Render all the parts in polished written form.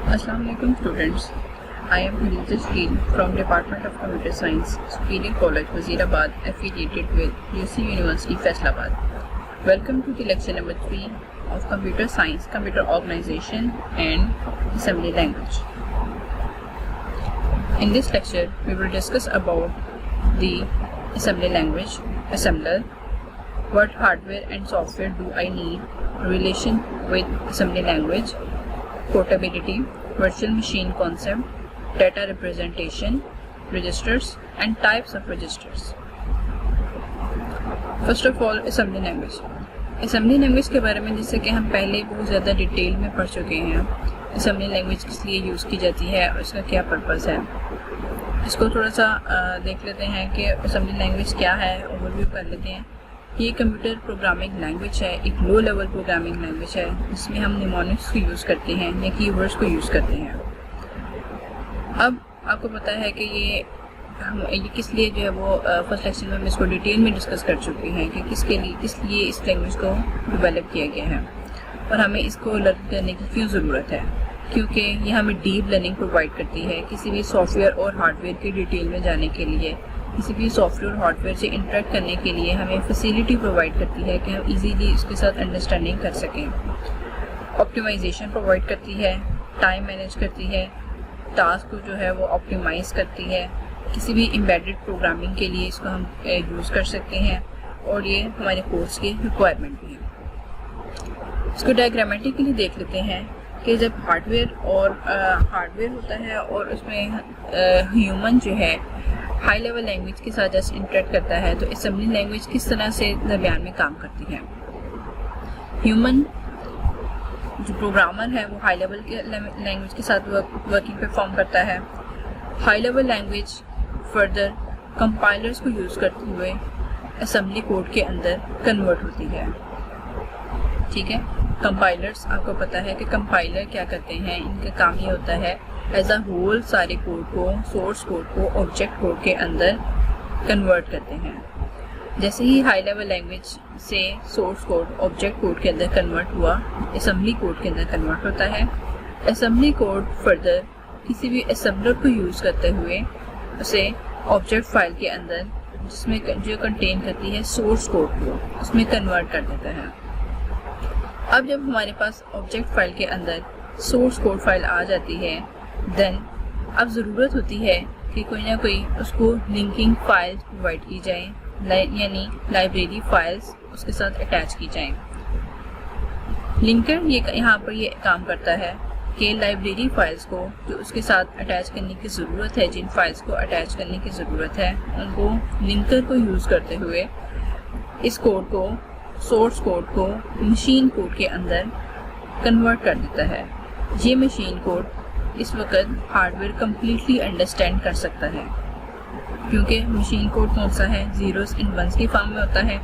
Assalamu alaikum students. I am Khadija Shkil from Department of Computer Science, Superior College, Wazirabad, affiliated with UC University, Faisalabad. Welcome to the lecture number 3 of Computer Science, Computer Organization and Assembly Language. In this lecture, we will discuss about the assembly language, assembler, what hardware and software do I need, relation with assembly language, portability, virtual machine concept, data representation, registers and types of registers. First of all, assembly language. assembly language के बारे में जैसे कि हम पहले बहुत ज़्यादा detail में पढ़ चुके हैं. assembly language किस लिए यूज़ की जाती है और इसका क्या पर्पज़ है, इसको थोड़ा सा देख लेते हैं कि assembly language क्या है, ओवरव्यू कर लेते हैं. ये कंप्यूटर प्रोग्रामिंग लैंग्वेज है, एक लो लेवल प्रोग्रामिंग लैंग्वेज है जिसमें हम निमोनिक्स को यूज़ करते हैं या कीवर्ड्स को यूज़ करते हैं. अब आपको पता है कि ये किस लिए जो है वो फर्स्ट लेक्चर में हम इसको डिटेल में डिस्कस कर चुके हैं कि किस लिए इस लैंग्वेज को डेवलप किया गया है और हमें इसको लर्न करने की क्यों ज़रूरत है. क्योंकि ये हमें डीप लर्निंग प्रोवाइड करती है. किसी भी सॉफ्टवेयर और हार्डवेयर की डिटेल में जाने के लिए, किसी भी सॉफ्टवेयर और हार्डवेयर से इंटरेक्ट करने के लिए हमें फैसिलिटी प्रोवाइड करती है कि हम इजीली इसके साथ अंडरस्टैंडिंग कर सकें. ऑप्टिमाइजेशन प्रोवाइड करती है, टाइम मैनेज करती है, टास्क को जो है वो ऑप्टिमाइज़ करती है. किसी भी एम्बेडेड प्रोग्रामिंग के लिए इसको हम यूज़ कर सकते हैं और ये हमारे कोर्स की रिक्वायरमेंट भी है. इसको डायग्रामेटिकली देख लेते हैं कि जब हार्डवेयर होता है और उसमें ह्यूमन जो है हाई लेवल लैंग्वेज के साथ जस्ट इंटरेक्ट करता है, तो असेंबली लैंग्वेज किस तरह से दरमियान में काम करती है. ह्यूमन जो प्रोग्रामर है वो हाई लेवल के लैंग्वेज के साथ वर्किंग परफॉर्म करता है. High level language further compilers को यूज़ करते हुए असेंबली कोड के अंदर कन्वर्ट होती है. ठीक है, कंपाइलर्स आपको पता है कि कंपाइलर क्या करते हैं, इनका काम ये होता है एज अ होल सारे कोड को, सोर्स कोड को ऑब्जेक्ट कोड के अंदर कन्वर्ट करते हैं. जैसे ही हाई लेवल लैंग्वेज से सोर्स कोड ऑब्जेक्ट कोड के अंदर कन्वर्ट हुआ, असेंबली कोड के अंदर कन्वर्ट होता है. असेंबली कोड फर्दर किसी भी असेंबलर को यूज़ करते हुए उसे ऑब्जेक्ट फाइल के अंदर जिसमें जो कंटेन करती है सोर्स कोड को, उसमें कन्वर्ट कर देता है. अब जब हमारे पास ऑब्जेक्ट फाइल के अंदर सोर्स कोड फाइल आ जाती है, देन अब ज़रूरत होती है कि कोई ना कोई उसको लिंकिंग फाइल्स प्रोवाइड की जाए, यानी लाइब्रेरी फाइल्स उसके साथ अटैच की जाएं. लिंकर ये यहाँ पर ये काम करता है कि लाइब्रेरी फाइल्स को जो उसके साथ अटैच करने की ज़रूरत है, जिन फाइल्स को अटैच करने की ज़रूरत है, उनको लिंकर को यूज़ करते हुए इस कोड को, सोर्स कोड को मशीन कोड के अंदर कन्वर्ट कर देता है. ये मशीन कोड इस वक्त हार्डवेयर कम्प्लीटली अंडरस्टैंड कर सकता है, क्योंकि मशीन कोड कौन सा है, ज़ीरोज़ एंड वंस के फॉर्म में होता है.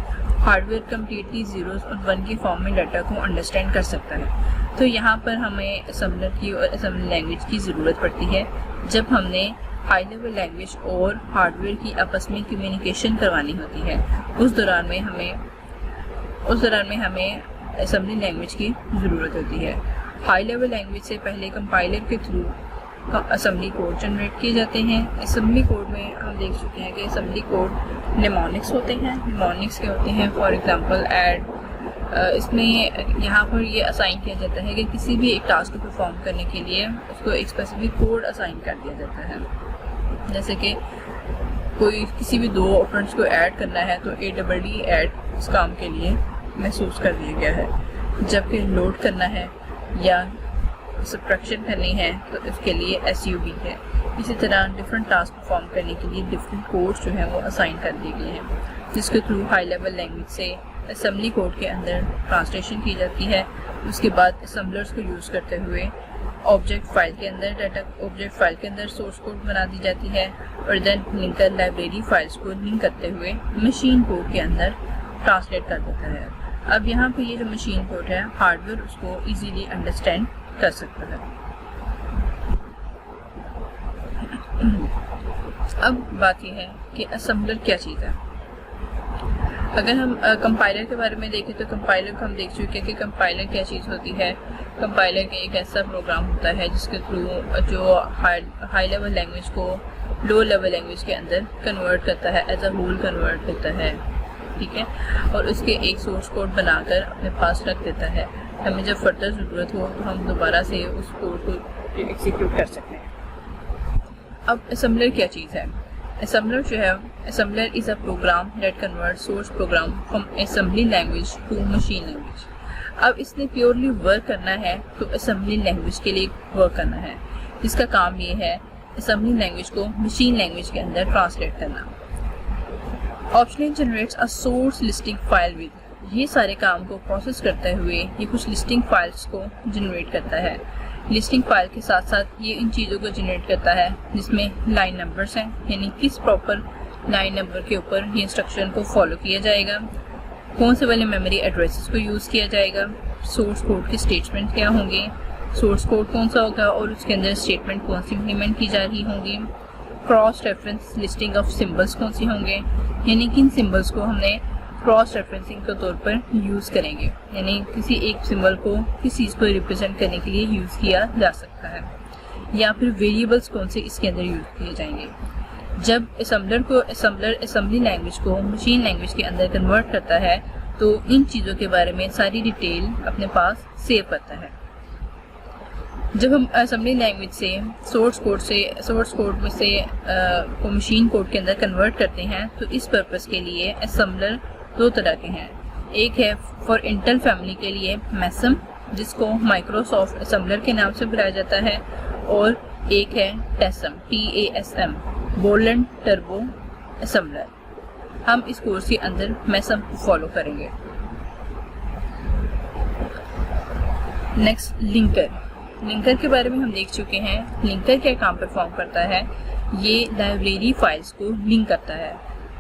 हार्डवेयर कम्प्लीटली ज़ीरोज़ और वन के फॉर्म में डाटा को अंडरस्टैंड कर सकता है. तो यहाँ पर हमें असेंबलर की और असेंबली लैंग्वेज की ज़रूरत पड़ती है जब हमने हाई लेवल लैंग्वेज और हार्डवेयर की आपस में कम्युनिकेशन करवानी होती है. उस दौरान में हमें असेंबली लैंग्वेज की ज़रूरत होती है. हाई लेवल लैंग्वेज से पहले कंपाइलर के थ्रू असेंबली कोड जनरेट किए जाते हैं. असेंबली कोड में हम देख चुके हैं कि असेंबली कोड निमोनिक्स होते हैं. निमोनिक्स के होते हैं फॉर एग्जांपल ऐड. इसमें यहाँ पर ये असाइन किया जाता है कि किसी भी एक टास्क को परफॉर्म करने के लिए उसको एक स्पेसिफिक कोड असाइन कर दिया जाता है. जैसे कि किसी भी दो ऑपरेंड्स को ऐड करना है तो ADD ऐड इस काम के लिए महसूस कर दिया गया है. जबकि लोड करना है या सब्ट्रैक्शन करनी है तो इसके लिए SUB है. इसी तरह डिफरेंट टास्क परफॉर्म करने के लिए डिफरेंट कोड्स जो हैं वो असाइन कर दिए गए हैं, जिसके थ्रू हाई लेवल लैंग्वेज से असेंबली कोड के अंदर ट्रांसलेशन की जाती है. उसके बाद असेंबलर्स को यूज़ करते हुए ऑब्जेक्ट फाइल के अंदर सोर्स कोड बना दी जाती है और देन लिंकर लाइब्रेरी फाइल्स को लिंक करते हुए मशीन कोड के अंदर ट्रांसलेट कर देता है. अब यहाँ पे ये जो मशीन कोड है, हार्डवेयर उसको इजीली अंडरस्टैंड कर सकता है. अब बात यह है कि असेंबलर क्या चीज़ है. अगर हम कंपाइलर के बारे में देखें तो कंपाइलर को हम देख चुके हैं कि कंपाइलर क्या चीज़ होती है. कंपाइलर के एक ऐसा प्रोग्राम होता है जिसके थ्रू जो हाई लेवल लैंग्वेज को लो लेवल लैंग्वेज के अंदर कन्वर्ट करता है, एज अ होल कन्वर्ट करता है, ठीक है, और उसके एक सोर्स कोड बनाकर अपने पास रख देता है। हमें जब फर्दर ज़रूरत हो तो हम दोबारा से उस कोड को एग्जीक्यूट कर सकते हैं। अब असेंबलर क्या चीज़ है? असेंबलर जो है, assembler is a program that convert source program from assembly language to machine language. अब इसने प्योरली वर्क करना है तो असेंबली लैंग्वेज के लिए वर्क करना है, जिसका काम ये है असेंबली लैंग्वेज को मशीन लैंग्वेज के अंदर ट्रांसलेट करना। Optionally generates a source listing file with, ये सारे काम को प्रोसेस करते हुए ये कुछ लिस्टिंग फाइल्स को जनरेट करता है। लिस्टिंग फाइल के साथ साथ ये इन चीज़ों को जनरेट करता है जिसमें लाइन नंबर्स हैं, यानी किस प्रॉपर लाइन नंबर के ऊपर ये इंस्ट्रक्शन को फॉलो किया जाएगा, कौन से वाले मेमोरी एड्रेसेस को यूज़ किया जाएगा, सोर्स कोड के स्टेटमेंट क्या होंगे, सोर्स कोड कौन सा होगा और उसके अंदर स्टेटमेंट कौन सी इम्प्लीमेंट की जा रही होंगी, cross reference listing of symbols कौन सी होंगे, यानी किन सिंबल्स को हमने क्रॉस रेफरेंसिंग के तौर पर यूज़ करेंगे, यानी किसी एक सिंबल को किसी चीज़ को रिप्रेजेंट करने के लिए यूज़ किया जा सकता है, या फिर वेरिएबल्स कौन से इसके अंदर यूज़ किए जाएंगे। जब असेंबलर असेंबली लैंग्वेज को मशीन लैंग्वेज के अंदर कन्वर्ट करता है तो इन चीज़ों के बारे में सारी डिटेल अपने पास सेव करता है। जब हम असेंबली लैंग्वेज से सोर्स कोड में से को मशीन कोड के अंदर कन्वर्ट करते हैं तो इस पर्पस के लिए असेंबलर दो तरह के हैं। एक है फॉर इंटेल फैमिली के लिए मैसम, जिसको माइक्रोसॉफ्ट असेंबलर के नाम से बुलाया जाता है, और एक है टेसम, TASM, बोलेंड टर्बो असेंबलर। हम इस कोर्स के अंदर मैसम को फॉलो करेंगे। नेक्स्ट लिंकर के बारे में हम देख चुके हैं। लिंकर क्या काम परफॉर्म करता है? ये लाइब्रेरी फाइल्स को लिंक करता है,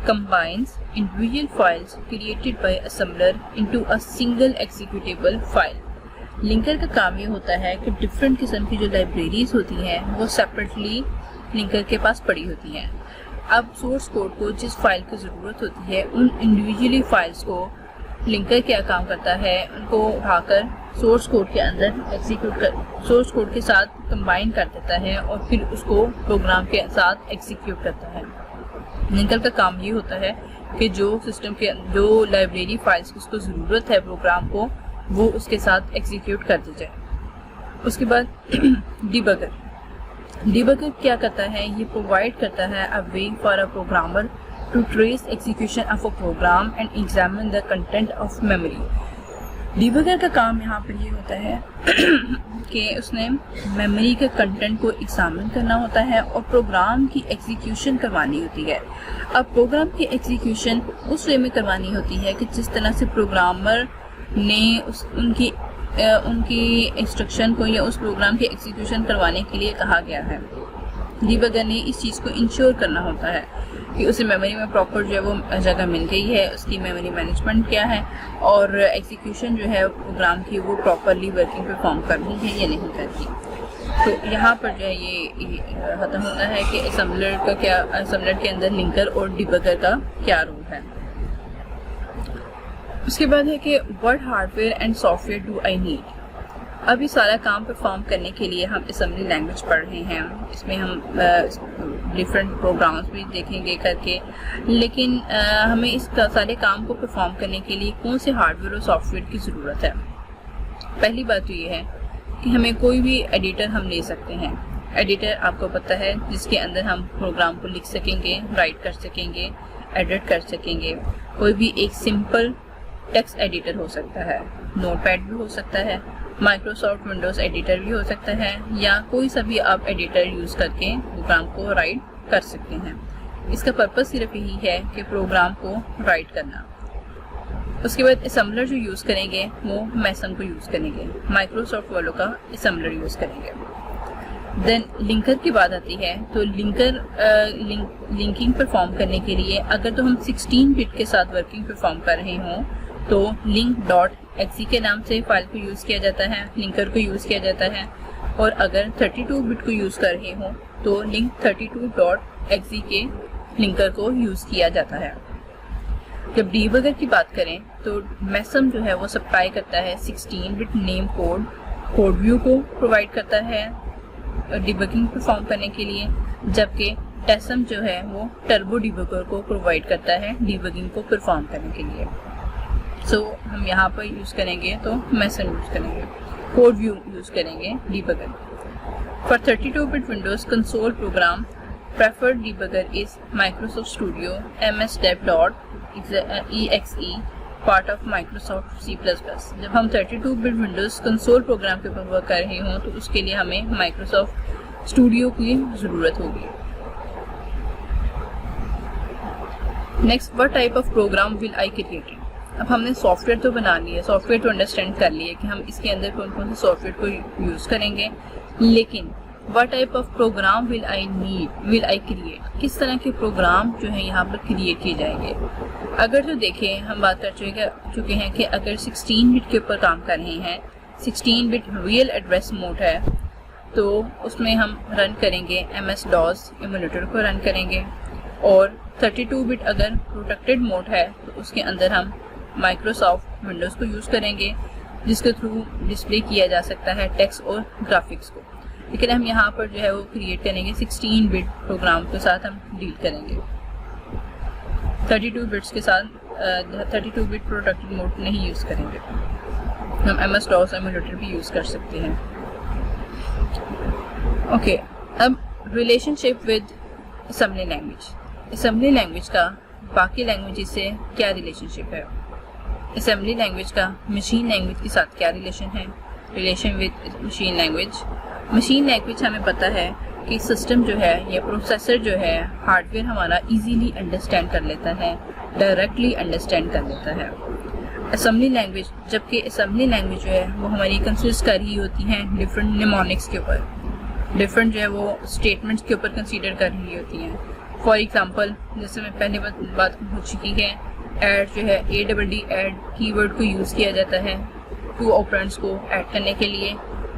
combines individual files created by assembler into a single executable file. Linker का काम ये होता है कि डिफरेंट किस्म की जो लाइब्रेरीज होती हैं वो सेपरेटली लिंकर के पास पड़ी होती हैं। अब सोर्स कोड को जिस फाइल की ज़रूरत होती है उन इंडिविजुअली फाइल्स को लिंकर क्या काम करता है, उनको उठाकर सोर्स कोड के अंदर सोर्स कोड के साथ कंबाइन कर देता है और फिर उसको प्रोग्राम के साथ एग्जीक्यूट करता है। लिंकर का काम ये होता है कि जो सिस्टम के जो लाइब्रेरी फाइल्स की उसको ज़रूरत है प्रोग्राम को, वो उसके साथ एग्जीक्यूट कर दी जाए। उसके बाद डिबगर क्या करता है? ये प्रोवाइड करता है a way for a programmer to trace execution of a program and examine the content of memory. Debugger का काम यहाँ पर ये होता है कि उसने मेमोरी के कंटेंट को एग्जामिन करना होता है और प्रोग्राम की एग्जीक्यूशन करवानी होती है। अब प्रोग्राम की एग्जीक्यूशन उस वे में करवानी होती है कि जिस तरह से प्रोग्रामर ने उनकी इंस्ट्रक्शन को या उस प्रोग्राम की एग्जीक्यूशन करवाने के लिए कहा गया है। डिबगर ने इस चीज़ को इंश्योर करना होता है कि उसे मेमोरी में प्रॉपर जो है वो जगह मिल गई है, उसकी मेमोरी मैनेजमेंट क्या है और एग्जीक्यूशन जो है प्रोग्राम की वो प्रॉपरली वर्किंग परफॉर्म करनी है या नहीं करनी। तो यहाँ पर जो है ये खत्म होता है कि असेंबलर के अंदर लिंकर और डिबगर का क्या रोल है। उसके बाद है कि what hardware and software do I need. अब ये सारा काम परफॉर्म करने के लिए हम असेंबली लैंग्वेज पढ़ रहे हैं, इसमें हम डिफरेंट प्रोग्राम्स भी देखेंगे करके, लेकिन हमें इस सारे काम को परफॉर्म करने के लिए कौन से हार्डवेयर और सॉफ्टवेयर की ज़रूरत है। पहली बात तो ये है कि हमें कोई भी एडिटर हम ले सकते हैं। एडिटर आपको पता है जिसके अंदर हम प्रोग्राम को लिख सकेंगे, राइट कर सकेंगे, एडिट कर सकेंगे। कोई भी एक सिंपल टेक्स्ट एडिटर हो सकता है, नोटपैड भी हो सकता है, माइक्रोसॉफ्ट विंडोज़ एडिटर भी हो सकता है, या कोई सा भी आप एडिटर यूज़ करके प्रोग्राम को राइट कर सकते हैं। इसका पर्पस सिर्फ यही है कि प्रोग्राम को राइट करना। उसके बाद असेंबलर जो यूज़ करेंगे वो मैसन को यूज़ करेंगे, माइक्रोसॉफ्ट वालों का असेंबलर यूज़ करेंगे। देन लिंकर की बात आती है तो लिंकिंग परफॉर्म करने के लिए अगर तो हम 16 बिट के साथ वर्किंग परफॉर्म कर रहे हों तो link.exe के नाम से फाइल को यूज़ किया जाता है, लिंकर को यूज़ किया जाता है। और अगर 32 बिट को यूज़ कर रहे हों तो link32.exe के लिंकर को यूज़ किया जाता है। जब डिबगर की बात करें तो मैसम जो है वो सप्लाई करता है 16 bit name code code view को प्रोवाइड करता है डिबगिंग परफॉर्म करने के लिए, जबकि टेसम जो है वो टर्बो डिबगर को प्रोवाइड करता है डिबगिंग को परफॉर्म करने के लिए। सो हम यहाँ पर यूज़ करेंगे तो मेसन यूज़ करेंगे, कोड व्यू यूज़ करेंगे debugger. For 32-bit Windows console program preferred debugger is Microsoft studio MS-Dev.exe part of Microsoft C++। जब हम 32-bit विंडोज़ कंसोल प्रोग्राम के ऊपर वर्क कर रहे हों तो उसके लिए हमें माइक्रोसॉफ्ट स्टूडियो की ज़रूरत होगी। Next, what type of program will I create. अब हमने सॉफ्टवेयर तो बना लिया, सॉफ्टवेयर तो अंडरस्टैंड कर लिया कि हम इसके अंदर कौन कौन से सॉफ्टवेयर को यूज़ करेंगे, लेकिन what type of program will I create, किस तरह के प्रोग्राम जो है यहाँ पर क्रिएट किए जाएंगे। अगर तो देखें, हम बात कर चुके हैं कि अगर 16-bit के ऊपर काम कर रहे हैं, 16-bit रियल एड्रेस मोड है, तो उसमें हम रन करेंगे MS-DOS एमुलेटर को रन करेंगे, और 32-bit अगर प्रोटेक्टेड मोड है तो उसके अंदर हम माइक्रोसॉफ्ट विंडोज़ को यूज़ करेंगे, जिसके थ्रू डिस्प्ले किया जा सकता है टेक्स्ट और ग्राफिक्स को। लेकिन हम यहाँ पर जो है वो क्रिएट करेंगे 16-bit प्रोग्राम के साथ हम डील करेंगे, 32 के साथ 32-bit प्रोटेक्टेड मोड नहीं यूज़ करेंगे। हम MS-DOS एमुलेटर भी यूज़ कर सकते हैं। ओके, अब relationship with assembly language. Assembly language का बाकी लैंग्वेज से क्या रिलेशनशिप है, असेंबली लैंग्वेज का मशीन लैंग्वेज के साथ क्या रिलेशन है, relation with machine language. Machine language हमें पता है कि सिस्टम जो है या प्रोसेसर जो है हार्डवेयर हमारा इजीली अंडरस्टैंड कर लेता है, डायरेक्टली अंडरस्टैंड कर लेता है। असेंबली लैंग्वेज, जबकि असेंबली लैंग्वेज जो है वो हमारी कंसिस्ट कर रही होती हैं डिफरेंट निमोनिक्स के ऊपर, डिफरेंट जो है वो स्टेटमेंट्स के ऊपर कंसीडर कर रही होती हैं। फॉर एग्जांपल, जैसे मैं पहले बात हो चुकी है, ऐड जो है ADD ऐड कीवर्ड को यूज़ किया जाता है 2 ऑपरेंड्स को ऐड करने के लिए,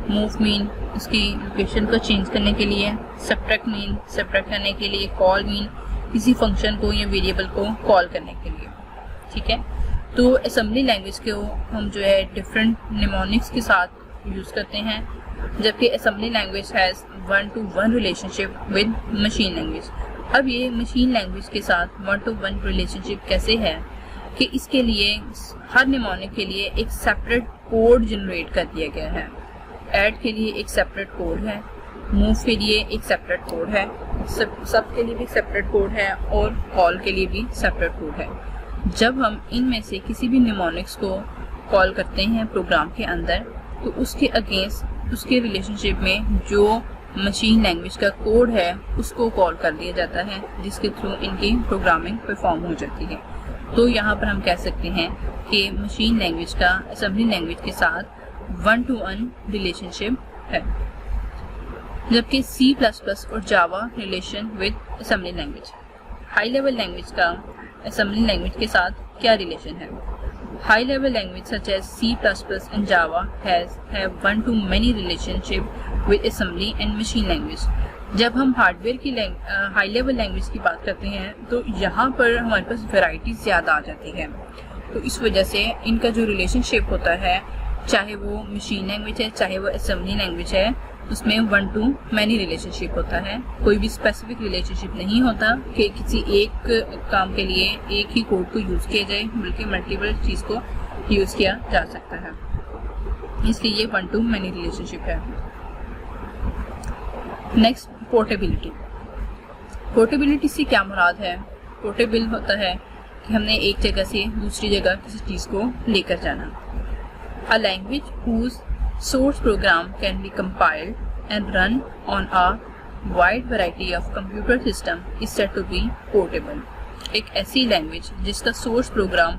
मूव मीन उसकी लोकेशन को चेंज करने के लिए, सब्ट्रैक्ट मीन सब्ट्रैक्ट करने के लिए, कॉल मीन किसी फंक्शन को या वेरिएबल को कॉल करने के लिए। ठीक है, तो असेंबली लैंग्वेज को हम जो है डिफरेंट निमोनिक्स के साथ यूज़ करते हैं, जबकि assembly language has 1-to-1 relationship with machine language. अब ये मशीन लैंग्वेज के साथ 1-to-1 रिलेशनशिप कैसे है कि इसके लिए हर निमोनिक के लिए एक सेपरेट कोड जनरेट कर दिया गया है। ऐड के लिए एक सेपरेट कोड है, मूव के लिए एक सेपरेट कोड है, सब के लिए भी सेपरेट कोड है, और कॉल के लिए भी सेपरेट कोड है। जब हम इनमें से किसी भी निमोनिक्स को कॉल करते हैं प्रोग्राम के अंदर, तो उसके अगेंस्ट उसके रिलेशनशिप में जो मशीन लैंग्वेज का कोड है उसको कॉल कर दिया जाता है, जिसके थ्रू इनकी प्रोग्रामिंग परफॉर्म हो जाती है। तो यहाँ पर हम कह सकते हैं कि मशीन लैंग्वेज का असेंबली लैंग्वेज के साथ 1-to-1 रिलेशनशिप है, जबकि C++ और Java relation with assembly language. High level language का असेंबली लैंग्वेज के साथ क्या रिलेशन है। High level language such as C++ and Java have one-to-many relationship with assembly and machine language। जब हम हार्डवेयर की हाई लेवल लैंग्वेज की बात करते हैं तो यहाँ पर हमारे पास वैरायटी ज़्यादा आ जाती है, तो इस वजह से इनका जो रिलेशनशिप होता है, चाहे वो मशीन लैंग्वेज है चाहे वो असेंबली लैंग्वेज है, उसमें 1-to-many रिलेशनशिप होता है। कोई भी स्पेसिफिक रिलेशनशिप नहीं होता कि किसी एक काम के लिए एक ही कोड को यूज़ किया जाए, बल्कि मल्टीपल चीज़ को यूज़ किया जा सकता है, इसलिए ये 1-to-many रिलेशनशिप है। Next, portability. पोर्टेबिलिटी से क्या मुराद है। पोर्टेबल होता है कि हमने एक जगह से दूसरी जगह किसी चीज़ को लेकर जाना। A language whose source program can be compiled and run on a wide variety of computer system is said to be portable। एक ऐसी लैंग्वेज जिसका सोर्स प्रोग्राम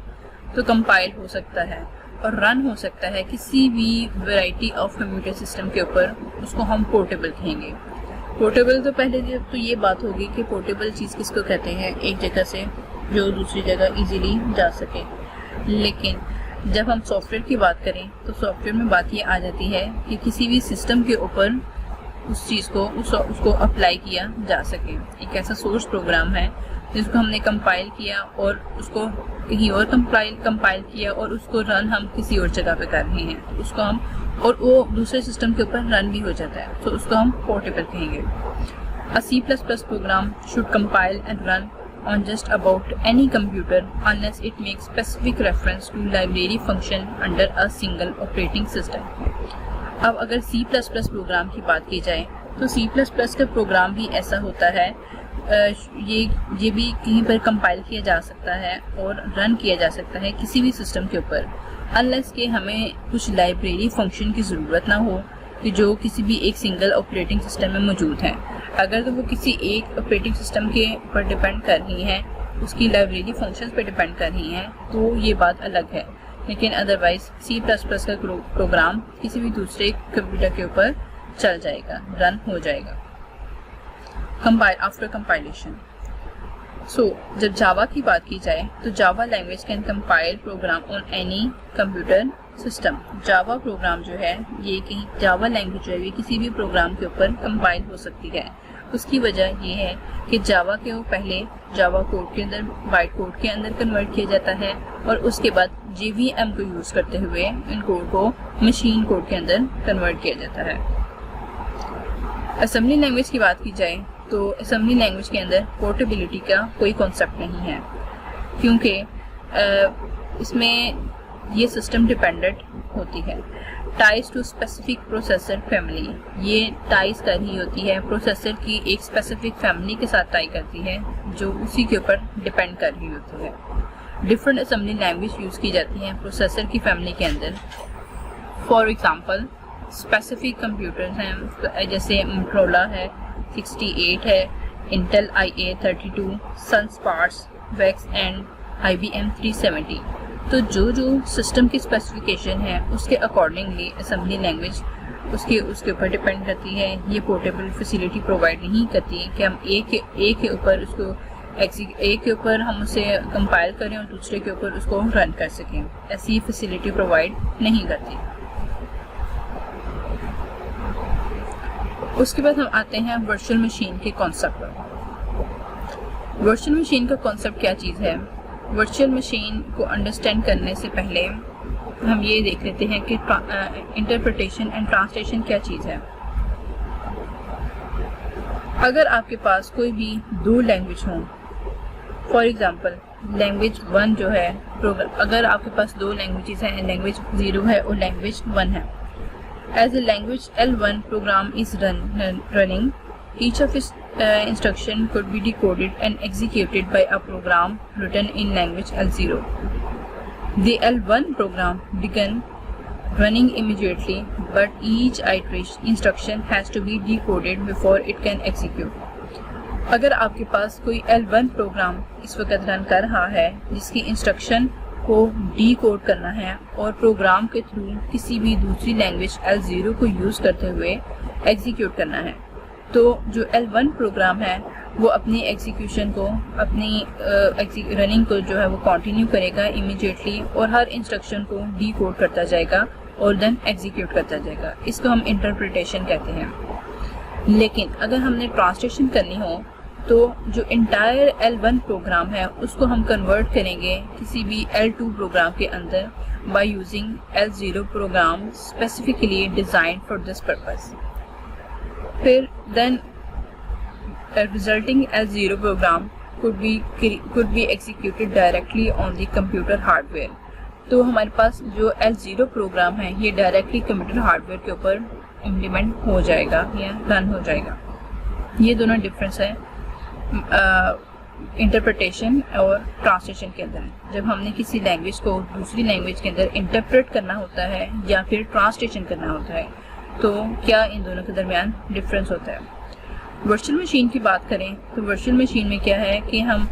तो कंपाइल हो सकता है और रन हो सकता है किसी भी वैरायटी ऑफ कंप्यूटर सिस्टम के ऊपर, उसको हम पोर्टेबल कहेंगे। पोर्टेबल तो पहले तो ये बात होगी कि पोर्टेबल चीज़ किसको कहते हैं, एक जगह से जो दूसरी जगह इजीली जा सके। लेकिन जब हम सॉफ्टवेयर की बात करें तो सॉफ्टवेयर में बात ये आ जाती है कि किसी भी सिस्टम के ऊपर उस चीज़ को उसको अप्लाई किया जा सके। एक ऐसा सोर्स प्रोग्राम है जिसको हमने कंपाइल किया और उसको कहीं और कंपाइल किया और उसको रन हम किसी और जगह पे कर रहे हैं, तो उसको हम और वो दूसरे सिस्टम के ऊपर रन भी हो जाता है, तो उसको हम पोर्टेबल कहेंगे। A C++ program should compile and run on just about any computer unless it makes specific reference to library function under a single operating system। अब अगर C++ प्रोग्राम की बात की जाए तो C++ का प्रोग्राम भी ऐसा होता है, ये भी कहीं पर कंपाइल किया जा सकता है और रन किया जा सकता है किसी भी सिस्टम के ऊपर, अनलेस कि हमें कुछ लाइब्रेरी फंक्शन की ज़रूरत ना हो कि जो किसी भी एक सिंगल ऑपरेटिंग सिस्टम में मौजूद हैं। अगर तो वो किसी एक ऑपरेटिंग सिस्टम के ऊपर डिपेंड कर रही हैं, उसकी लाइब्रेरी फंक्शंस पे डिपेंड कर रही हैं, तो ये बात अलग है। लेकिन अदरवाइज C++ का प्रोग्राम किसी भी दूसरे कंप्यूटर के ऊपर चल जाएगा, रन हो जाएगा आफ्टर कंपाइलेशन। जब जावा की बात की जाए तो Java language can compile program on any computer system. Java program जो है ये कहीं जावा लैंग्वेज जो है ये किसी भी प्रोग्राम के ऊपर कंपाइल हो सकती है। उसकी वजह ये है कि जावा के वो पहले जावा कोड के अंदर बाइट कोड के अंदर कन्वर्ट किया जाता है और उसके बाद JVM को यूज़ करते हुए इन कोड को मशीन कोड के अंदर कन्वर्ट किया जाता है। असेंबली लैंग्वेज की बात की जाए तो असेंबली लैंग्वेज के अंदर पोर्टेबिलिटी का कोई कॉन्सेप्ट नहीं है, क्योंकि इसमें ये सिस्टम डिपेंडेंट होती है। Ties to specific processor family, ये टाइज कर रही होती है प्रोसेसर की एक स्पेसिफिक फैमिली के साथ टाई करती है जो उसी के ऊपर डिपेंड कर रही होती है। डिफरेंट असेंबली लैंग्वेज यूज़ की जाती हैं प्रोसेसर की फैमिली के अंदर। फॉर एग्जांपल स्पेसिफिक कंप्यूटर्स हैं जैसे मोटोरोला है, 68 है, Intel IA32, Sun SPARCs, VAX and IBM 370। तो जो सिस्टम की स्पेसिफिकेशन है उसके अकॉर्डिंगली असेंबली लैंग्वेज उसके ऊपर डिपेंड करती है। ये पोर्टेबल फैसिलिटी प्रोवाइड नहीं करती कि हम एक के ऊपर हम उसे कंपाइल करें और दूसरे के ऊपर उसको रन कर सकें, ऐसी फैसिलिटी प्रोवाइड नहीं करती। उसके बाद हम आते हैं वर्चुअल मशीन के कॉन्सेप्ट पर। वर्चुअल मशीन का कॉन्सेप्ट क्या चीज़ है? वर्चुअल मशीन को अंडरस्टैंड करने से पहले हम ये देख लेते हैं कि इंटरप्रिटेशन एंड ट्रांसलेशन क्या चीज़ है। अगर आपके पास कोई भी दो लैंग्वेज हों, फॉर एग्जांपल लैंग्वेज 1 जो है, अगर आपके पास दो लैंग्वेजेस हैं, लैंग्वेज 0 है और लैंग्वेज 1 है। As a language L1 program is running, each of its instruction could be decoded and executed by a program written in language L0. The L1 program began running immediately, but each instruction has to be decoded before it can execute. अगर आपके पास कोई L1 programme इस वक्त run कर रहा है जिसकी instruction को डीकोड करना है और प्रोग्राम के थ्रू किसी भी दूसरी लैंग्वेज L0 को यूज़ करते हुए एग्जीक्यूट करना है, तो जो L1 प्रोग्राम है वो अपनी एग्जीक्यूशन को, अपनी रनिंग को जो है वो कंटिन्यू करेगा इमीडिएटली और हर इंस्ट्रक्शन को डीकोड करता जाएगा और देन एग्जीक्यूट करता जाएगा। इसको हम इंटरप्रिटेशन कहते हैं। लेकिन अगर हमने ट्रांसलेशन करनी हो तो जो इंटायर L1 प्रोग्राम है उसको हम कन्वर्ट करेंगे किसी भी L2 प्रोग्राम के अंदर by using L0 program specifically design for this purpose. फिर then a resulting L0 program could be executed directly on the computer hardware। तो हमारे पास जो L0 प्रोग्राम है ये डायरेक्टली कंप्यूटर हार्डवेयर के ऊपर इम्प्लीमेंट हो जाएगा या रन हो जाएगा। ये दोनों डिफरेंस है इंटरप्रिटेशन और ट्रांसलेशन के अंदर। जब हमने किसी लैंग्वेज को दूसरी लैंग्वेज के अंदर इंटरप्रेट करना होता है या फिर ट्रांसलेशन करना होता है, तो क्या इन दोनों के दरमियान डिफरेंस होता है। वर्चुअल मशीन की बात करें तो वर्चुअल मशीन में क्या है कि हम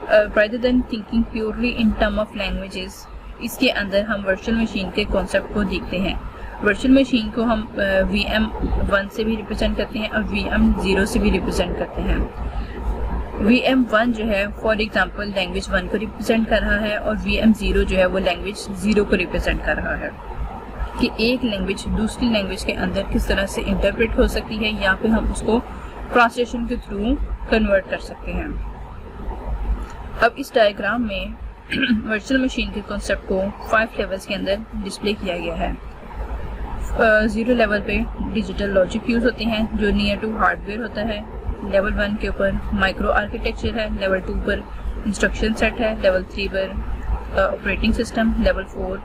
rather than thinking purely in term of languages, इसके अंदर हम वर्चुअल मशीन के कॉन्सेप्ट को देखते हैं। वर्चुअल मशीन को हम VM1 से भी रिप्रेजेंट करते हैं और VM0 से भी रिप्रेजेंट करते हैं। VM1 जो है फॉर एग्जांपल लैंग्वेज 1 को रिप्रेजेंट कर रहा है और VM0 जो है वो लैंग्वेज 0 को रिप्रेजेंट कर रहा है कि एक लैंग्वेज दूसरी लैंग्वेज के अंदर किस तरह से इंटरप्रेट हो सकती है या फिर हम उसको ट्रांसलेशन के थ्रू कन्वर्ट कर सकते हैं। अब इस डायग्राम में वर्चुअल मशीन के कॉन्सेप्ट को 5 लेवल्स के अंदर डिस्प्ले किया गया है। ज़ीरो लेवल पे डिजिटल लॉजिक यूज़ होते हैं जो नियर टू हार्डवेयर होता है। लेवल 1 के ऊपर माइक्रो आर्किटेक्चर है, लेवल 2 पर इंस्ट्रक्शन सेट है, लेवल 3 पर operating system, level 4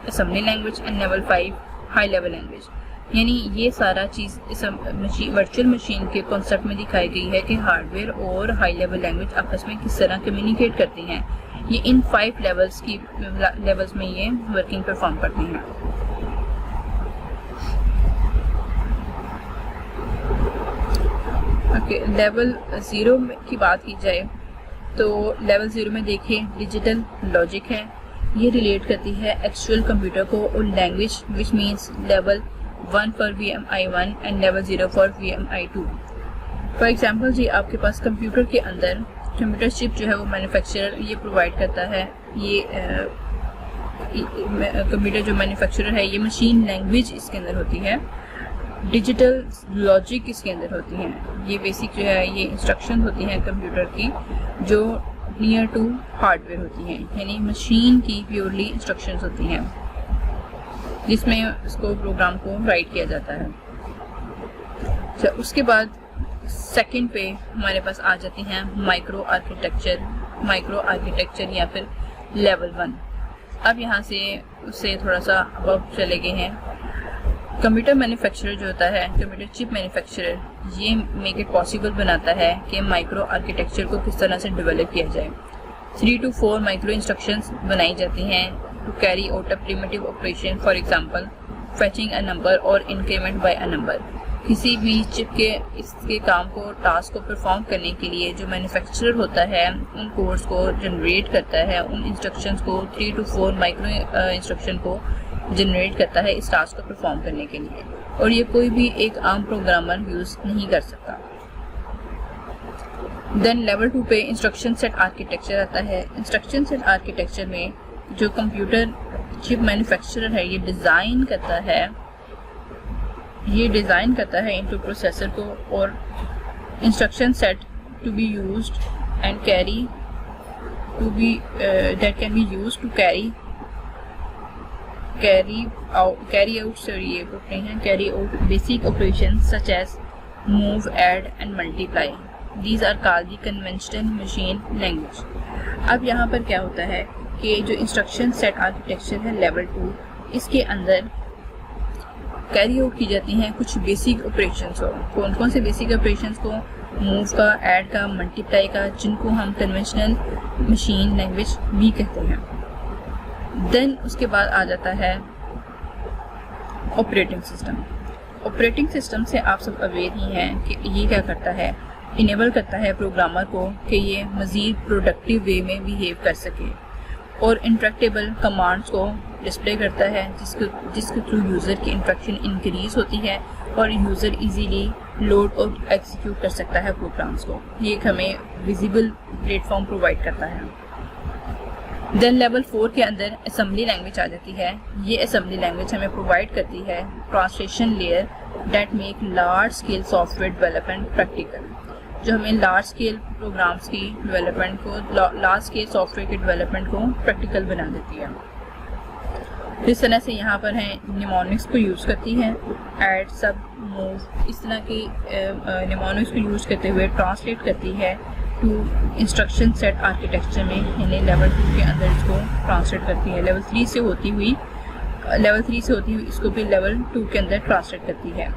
assembly language and level 5 high level language. यानी ये सारा चीज़ इस वर्चुअल मशीन के कॉन्सेप्ट में दिखाई गई है कि हार्डवेयर और हाई लेवल लैंग्वेज आपस में किस तरह कम्युनिकेट करती हैं। ये इन 5 लेवल्स में ये वर्किंग परफॉर्म करती हैं। लेवल 0 की बात की जाए तो लेवल 0 में देखिए डिजिटल लॉजिक है, ये रिलेट करती है एक्चुअल कंप्यूटर को और language, which means level 1 for VMI1 and level 0 for VMI2। For example जी, आपके पास कंप्यूटर के अंदर कंप्यूटर चिप जो है वो मैन्युफैक्चरर ये प्रोवाइड करता है। ये कंप्यूटर जो मैन्युफैक्चरर है ये मशीन लैंग्वेज इसके अंदर होती है, डिजिटल लॉजिक इसके अंदर होती हैं। ये बेसिक जो है ये इंस्ट्रक्शन होती हैं कंप्यूटर की जो नियर टू हार्डवेयर होती हैं, यानी मशीन की प्योरली इंस्ट्रक्शंस होती हैं जिसमें इसको प्रोग्राम को राइट किया जाता है। अच्छा, उसके बाद सेकंड पे हमारे पास आ जाती हैं माइक्रो आर्किटेक्चर या फिर लेवल 1। अब यहाँ से उससे थोड़ा सा अब चले गए हैं। कंप्यूटर मैन्युफैक्चरर जो होता है, कंप्यूटर चिप मैन्युफैक्चरर, ये मेक इट पॉसिबल बनाता है कि माइक्रो आर्किटेक्चर को किस तरह से डेवलप किया जाए। 3 to 4 माइक्रो इंस्ट्रक्शंस बनाई जाती हैं to carry out a primitive operation, for example fetching a number और इंक्रीमेंट बाय अ नंबर। किसी भी चिप के इसके काम को, टास्क को परफॉर्म करने के लिए जो मैन्युफैक्चरर होता है उन कोड्स को जनरेट करता है, उन इंस्ट्रक्शंस को 3 to 4 माइक्रो इंस्ट्रक्शन को जनरेट करता है इस टास्क को परफॉर्म करने के लिए, और ये कोई भी एक आम प्रोग्रामर यूज़ नहीं कर सकता। देन लेवल 2 पे इंस्ट्रक्शन सेट आर्किटेक्चर आता है। इंस्ट्रक्शन सेट आर्किटेक्चर में जो कंप्यूटर चिप मैन्युफैक्चरर है ये डिज़ाइन करता है इनटू प्रोसेसर को, और instruction set to be used and carry to be that can be used to carry out basic operations such as move, add and multiply. These are called the conventional machine language. अब यहाँ पर क्या होता है कि जो instruction set architecture है level 2, इसके अंदर कैरी आउट की जाती हैं कुछ बेसिक ऑपरेशंस को। कौन कौन से बेसिक ऑपरेशंस को? मूव का, ऐड का, मल्टीप्लाई का, जिनको हम कन्वेंशनल मशीन लैंग्वेज भी कहते हैं। देन उसके बाद आ जाता है ऑपरेटिंग सिस्टम। ऑपरेटिंग सिस्टम से आप सब अवेयर ही हैं कि ये क्या करता है, इनेबल करता है प्रोग्रामर को कि ये मज़ीद प्रोडक्टिव वे में बिहेव कर सके, और इंटरेक्टेबल कमांड्स को डिस्प्ले करता है जिसके थ्रू यूज़र की इंटरेक्शन इंक्रीज होती है और यूज़र इजीली लोड और एग्जीक्यूट कर सकता है प्रोग्राम्स को। ये हमें विजिबल प्लेटफॉर्म प्रोवाइड करता है। देन लेवल 4 के अंदर असेंबली लैंग्वेज आ जाती है। ये असेंबली लैंग्वेज हमें प्रोवाइड करती है translation layer that make large scale software development practical, जो हमें लार्ज स्केल प्रोग्राम्स की डेवलपमेंट को, लार्ज स्केल सॉफ्टवेयर के डेवलपमेंट को प्रैक्टिकल बना देती है। इस तरह से यहाँ पर हैं निमोनिक्स को यूज़ करती हैं, ऐड, सब, मूव, इस तरह की निमोनिक्स को यूज़ करते हुए ट्रांसलेट करती है टू इंस्ट्रक्शन सेट आर्किटेक्चर में, यानी लेवल 2 के अंदर इसको ट्रांसलेट करती है। लेवल 3 से होती हुई इसको भी लेवल 2 के अंदर ट्रांसलेट करती है।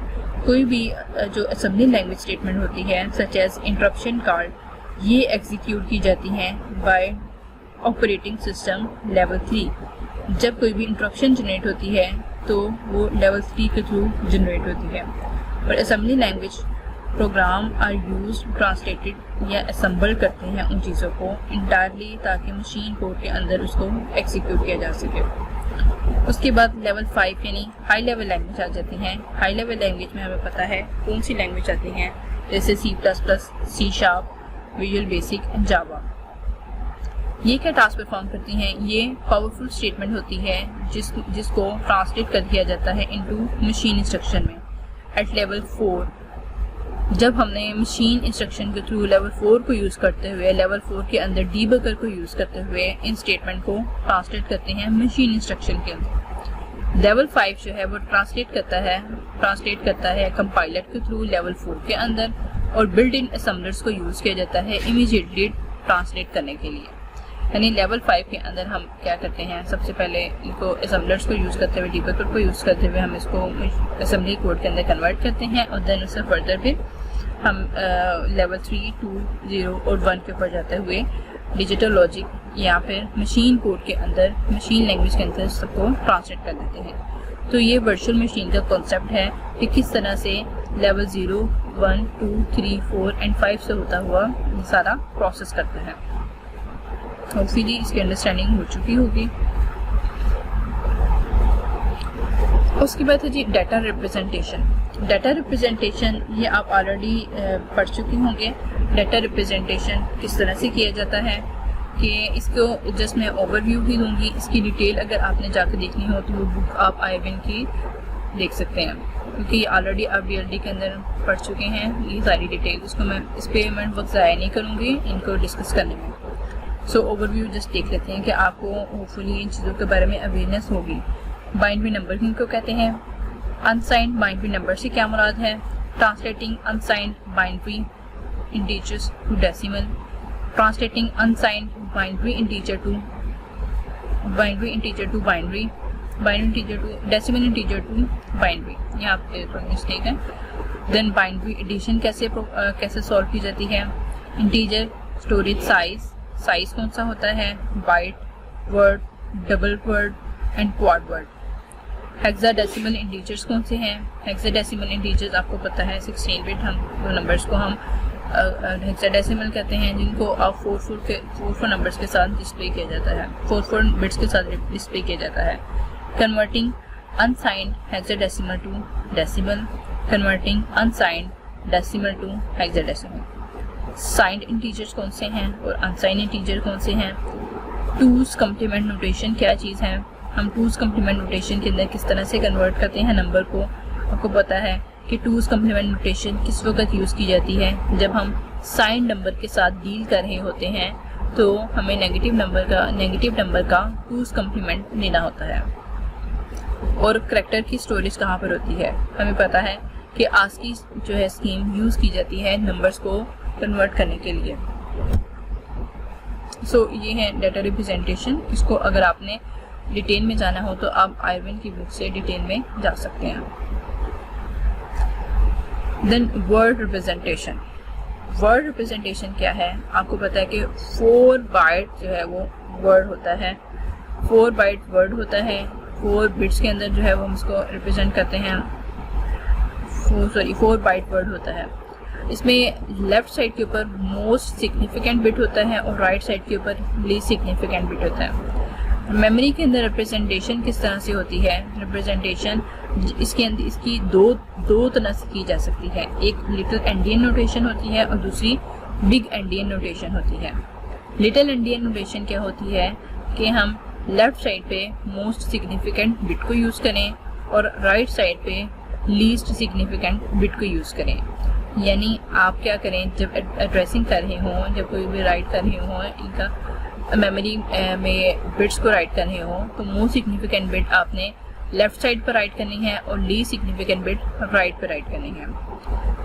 कोई भी जो असेंबली लैंग्वेज स्टेटमेंट होती है सच एज इंटरप्शन कॉल, ये एग्जीक्यूट की जाती हैं बाय ऑपरेटिंग सिस्टम लेवल 3। जब कोई भी इंटरप्शन जनरेट होती है तो वो लेवल 3 के थ्रू जनरेट होती है। और assembly language program are use translated या असेंबल करते हैं उन चीज़ों को इंटायरली, ताकि मशीन कोड के अंदर उसको एग्जीक्यूट किया जा सके। उसके बाद लेवल 5 यानी हाई लेवल लैंग्वेज आ जाती हैं। हाई लेवल लैंग्वेज में हमें पता है कौन सी लैंग्वेज आती हैं, जैसे C++, C#, विजुअल बेसिक, जावा। ये क्या टास्क परफॉर्म करती हैं? ये पावरफुल स्टेटमेंट होती है जिसको ट्रांसलेट कर दिया जाता है इनटू मशीन इंस्ट्रक्शन में। एट लेवल 4 जब हमने मशीन इंस्ट्रक्शन के थ्रू लेवल 4 को यूज़ करते हुए, लेवल 4 के अंदर डीबगर को यूज़ करते हुए इन स्टेटमेंट को ट्रांसलेट करते हैं मशीन इंस्ट्रक्शन के अंदर। लेवल 5 जो है वो ट्रांसलेट करता है कंपाइलर के थ्रू लेवल 4 के अंदर, और बिल्ट इन असेंबलर्स को यूज़ किया जाता है इमीडिएटली ट्रांसलेट करने के लिए। यानी लेवल 5 के अंदर हम क्या करते हैं, सबसे पहले इनको असेंबलर्स को यूज़ करते हुए, डिबगर को यूज़ करते हुए हम इसको असेंबली कोड के अंदर कन्वर्ट करते हैं, और देन उससे फर्दर फिर हम लेवल 3, 2, 0 और 1 के ऊपर जाते हुए डिजिटल लॉजिक या फिर मशीन कोड के अंदर, मशीन लैंग्वेज के अंदर सबको ट्रांसलेट कर देते हैं। तो ये वर्चुअल मशीन का कॉन्सेप्ट है कि किस तरह से लेवल 0, 1, 2, 3, 4 एंड 5 से होता हुआ सारा प्रोसेस करता है। होपफुली इसकी अंडरस्टैंडिंग हो चुकी होगी। उसके बाद है जी डाटा रिप्रेजेंटेशन। डाटा रिप्रेजेंटेशन ये आप ऑलरेडी पढ़ चुके होंगे। डाटा रिप्रेजेंटेशन किस तरह से किया जाता है कि इसको जस्ट मैं ओवरव्यू ही दूंगी। इसकी डिटेल अगर आपने जाकर देखनी हो तो वो बुक आप आईविन की देख सकते हैं, क्योंकि ऑलरेडी आप BLD के अंदर पढ़ चुके हैं ये सारी डिटेल। इसको मैं इस पर मैं वक्त ज़ाया नहीं करूँगी इनको डिस्कस करने में। सो ओवरव्यू जस्ट देख लेते हैं कि आपको होपफुली इन चीज़ों के बारे में अवेयरनेस होगी। बाइनरी नंबर किनको कहते हैं, अनसाइंड बाइनरी नंबर से क्या मुराद है, translating unsigned binary integers to decimal, translating unsigned binary integer to binary integer to decimal integer to binary, यहाँ पे मिस्टेक है। देन बाइनरी एडिशन कैसे सॉल्व की जाती है, इंटीजर स्टोरेज साइज कौन सा होता है, byte, word, double word and quad word. Hexadecimal integers कौन से हैं, हेक्साडेसिमल इंटीजर्स आपको पता है 16 बिट हम नंबर्स को हम हेक्साडेसिमल कहते हैं, जिनको आप 4 नंबर्स के साथ डिस्प्ले किया जाता है, 4 बिट्स के साथ डिस्प्ले किया जाता है। Converting unsigned hexadecimal to decimal, converting unsigned decimal to hexadecimal. Signed integers कौन से हैं और अनसाइंड इंटीजर कौन से हैं। टूज कम्प्लीमेंट नोटेशन क्या चीज़ है, हम टूज कम्प्लीमेंट नोटेशन के अंदर किस तरह से कन्वर्ट करते हैं नंबर को। आपको पता है कि टूज कम्प्लीमेंट नोटेशन किस वक्त यूज़ की जाती है, जब हम साइंड नंबर के साथ डील कर रहे होते हैं तो हमें नेगेटिव नंबर का टूज कम्प्लीमेंट लेना होता है। और करैक्टर की स्टोरेज कहाँ पर होती है, हमें पता है कि आस्की जो है स्कीम यूज़ की जाती है नंबर्स को कन्वर्ट करने के लिए। सो ये है डाटा रिप्रेजेंटेशन। इसको अगर आपने डिटेल में जाना हो तो आप आयरविन की बुक से डिटेल में जा सकते हैं। Then word representation. Word representation क्या है, आपको पता है कि 4 बाइट जो है वो वर्ड होता है, 4 बाइट वर्ड होता है, 4 बिट्स के अंदर जो है वो हम इसको रिप्रेजेंट करते हैं। 4 बाइट वर्ड होता है। इसमें लेफ्ट साइड के ऊपर मोस्ट सिग्निफिकेंट बिट होता है और राइट साइड के ऊपर लीस्ट सिग्निफिकेंट बिट होता है। मेमोरी के अंदर रिप्रेजेंटेशन किस तरह से होती है, रिप्रेजेंटेशन इसके अंदर इसकी दो तरह से की जा सकती है। एक लिटिल एंडियन नोटेशन होती है और दूसरी बिग एंडियन नोटेशन होती है। लिटिल एंडियन नोटेशन क्या होती है कि हम लेफ्ट साइड पे मोस्ट सिग्निफिकेंट बिट को यूज़ करें और राइट साइड पे लीस्ट सिग्निफिकेंट बिट को यूज़ करें। यानी आप क्या करें, जब एड्रेसिंग कर रहे हों, जब कोई भी राइट कर रहे हों, इनका मेमोरी में बिट्स को राइट कर रहे हों, तो मोस्ट सिग्निफिकेंट बिट आपने लेफ्ट साइड पर राइट करनी है और लीस्ट सिग्निफिकेंट बिट राइट पर राइट करनी है।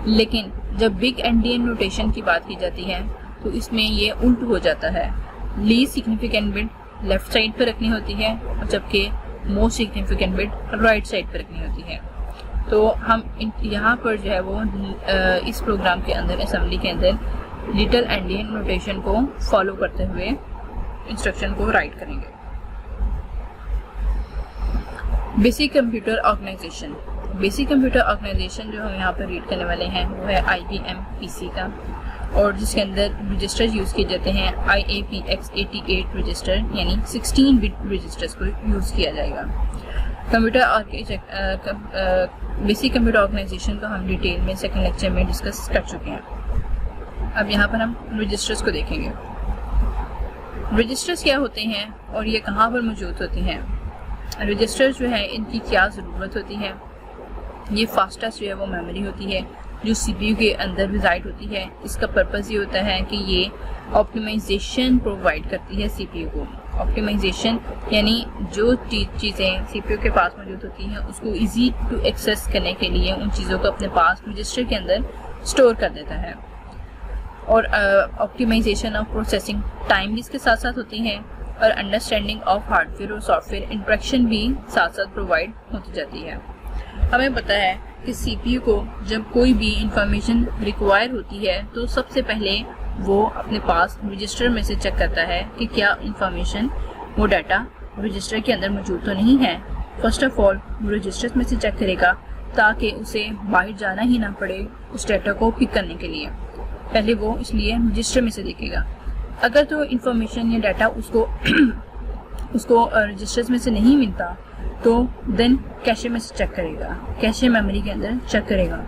लेकिन जब बिग एंडियन नोटेशन की बात की जाती है तो इसमें ये उल्ट हो जाता है, least significant bit left side पर रखनी होती है और जबकि most significant bit right side पर रखनी होती है। तो हम यहाँ पर जो है वो इस प्रोग्राम के अंदर, असेंबली के अंदर लिटिल एंडियन नोटेशन को फॉलो करते हुए इंस्ट्रक्शन को राइट करेंगे। Basic computer organisation. Basic computer organisation जो हम यहाँ पर रीड करने वाले हैं वो है IBM PC का, और जिसके अंदर रजिस्टर्स यूज़ किए जाते हैं IAPX88 रजिस्टर, यानी 16 बिट रजिस्टर्स को यूज़ किया जाएगा। बेसिक कंप्यूटर ऑर्गेनाइजेशन को हम डिटेल में सेकंड लेक्चर में डिस्कस कर चुके हैं। अब यहाँ पर हम रजिस्टर्स को देखेंगे। रजिस्टर्स क्या होते हैं और ये कहाँ पर मौजूद होते हैं। रजिस्टर्स जो है इनकी क्या ज़रूरत होती है। ये फास्टेस्ट जो है वो मेमोरी होती है जो CPU के अंदर रिजाइड होती है। इसका पर्पज़ ये होता है कि ये ऑप्टिमाइजेशन प्रोवाइड करती है CPU को। ऑप्टिमाइजेशन यानी जो चीज़ें सीपीयू के पास मौजूद होती हैं उसको इजी टू एक्सेस करने के लिए उन चीज़ों को अपने पास रजिस्टर के अंदर स्टोर कर देता है। और ऑप्टिमाइजेशन ऑफ प्रोसेसिंग टाइम भी इसके साथ साथ होती है और अंडरस्टैंडिंग ऑफ हार्डवेयर और सॉफ्टवेयर इंटरेक्शन भी साथ साथ प्रोवाइड होती जाती है। हमें पता है कि सीपीयू को जब कोई भी इंफॉर्मेशन रिक्वायर होती है तो सबसे पहले वो अपने पास रजिस्टर में से चेक करता है कि क्या इंफॉर्मेशन वो डाटा रजिस्टर के अंदर मौजूद तो नहीं है। फर्स्ट ऑफ ऑल वो रजिस्टर में से चेक करेगा ताकि उसे बाहर जाना ही ना पड़े उस डाटा को पिक करने के लिए। पहले वो इसलिए रजिस्टर में से देखेगा। अगर तो इंफॉर्मेशन या डाटा उसको रजिस्टर्स में से नहीं मिलता तो देन कैशे में से चेक करेगा, कैशे मेमोरी के अंदर चेक करेगा।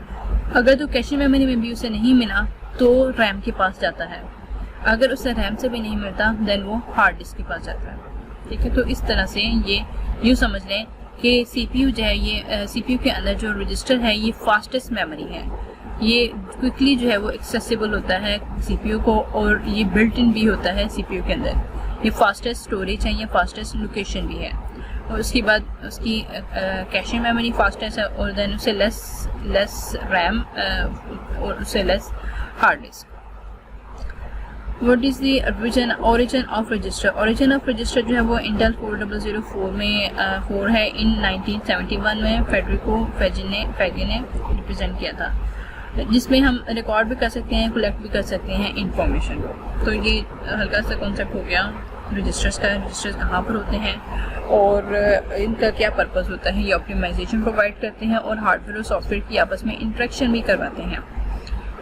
अगर तो कैशे मेमोरी में भी उसे नहीं मिला तो रैम के पास जाता है। अगर उसे रैम से भी नहीं मिलता देन वो हार्ड डिस्क के पास जाता है। ठीक है, तो इस तरह से ये यूँ समझ लें कि सीपीयू जो है ये सीपीयू के अंदर जो रजिस्टर है ये फास्टेस्ट मेमोरी है। ये क्विकली जो है वो एक्सेसिबल होता है सीपीयू को और ये बिल्ट इन भी होता है सीपीयू के अंदर। ये फास्टेस्ट स्टोरेज है, ये फास्टेस्ट लोकेशन भी है। और उसके बाद उसकी कैशे मेमोरी फास्टेस्ट है और देन उससे लेस रैम और उससे less hard disk. What is the origin of register? Origin of register जो है वो इंटेल 4004 में 4 है। इन 1971 में फेडरिको फेगी ने रिप्रेजेंट किया था, जिसमें हम रिकॉर्ड भी कर सकते हैं, कलेक्ट भी कर सकते हैं इंफॉर्मेशन को। तो ये हल्का सा कॉन्सेप्ट हो गया रजिस्टर्स का। रजिस्टर्स कहाँ पर होते हैं और इनका क्या पर्पस होता है। ये ऑप्टिमाइजेशन प्रोवाइड करते हैं और हार्डवेयर और सॉफ्टवेयर की आपस में इंटरेक्शन भी करवाते हैं।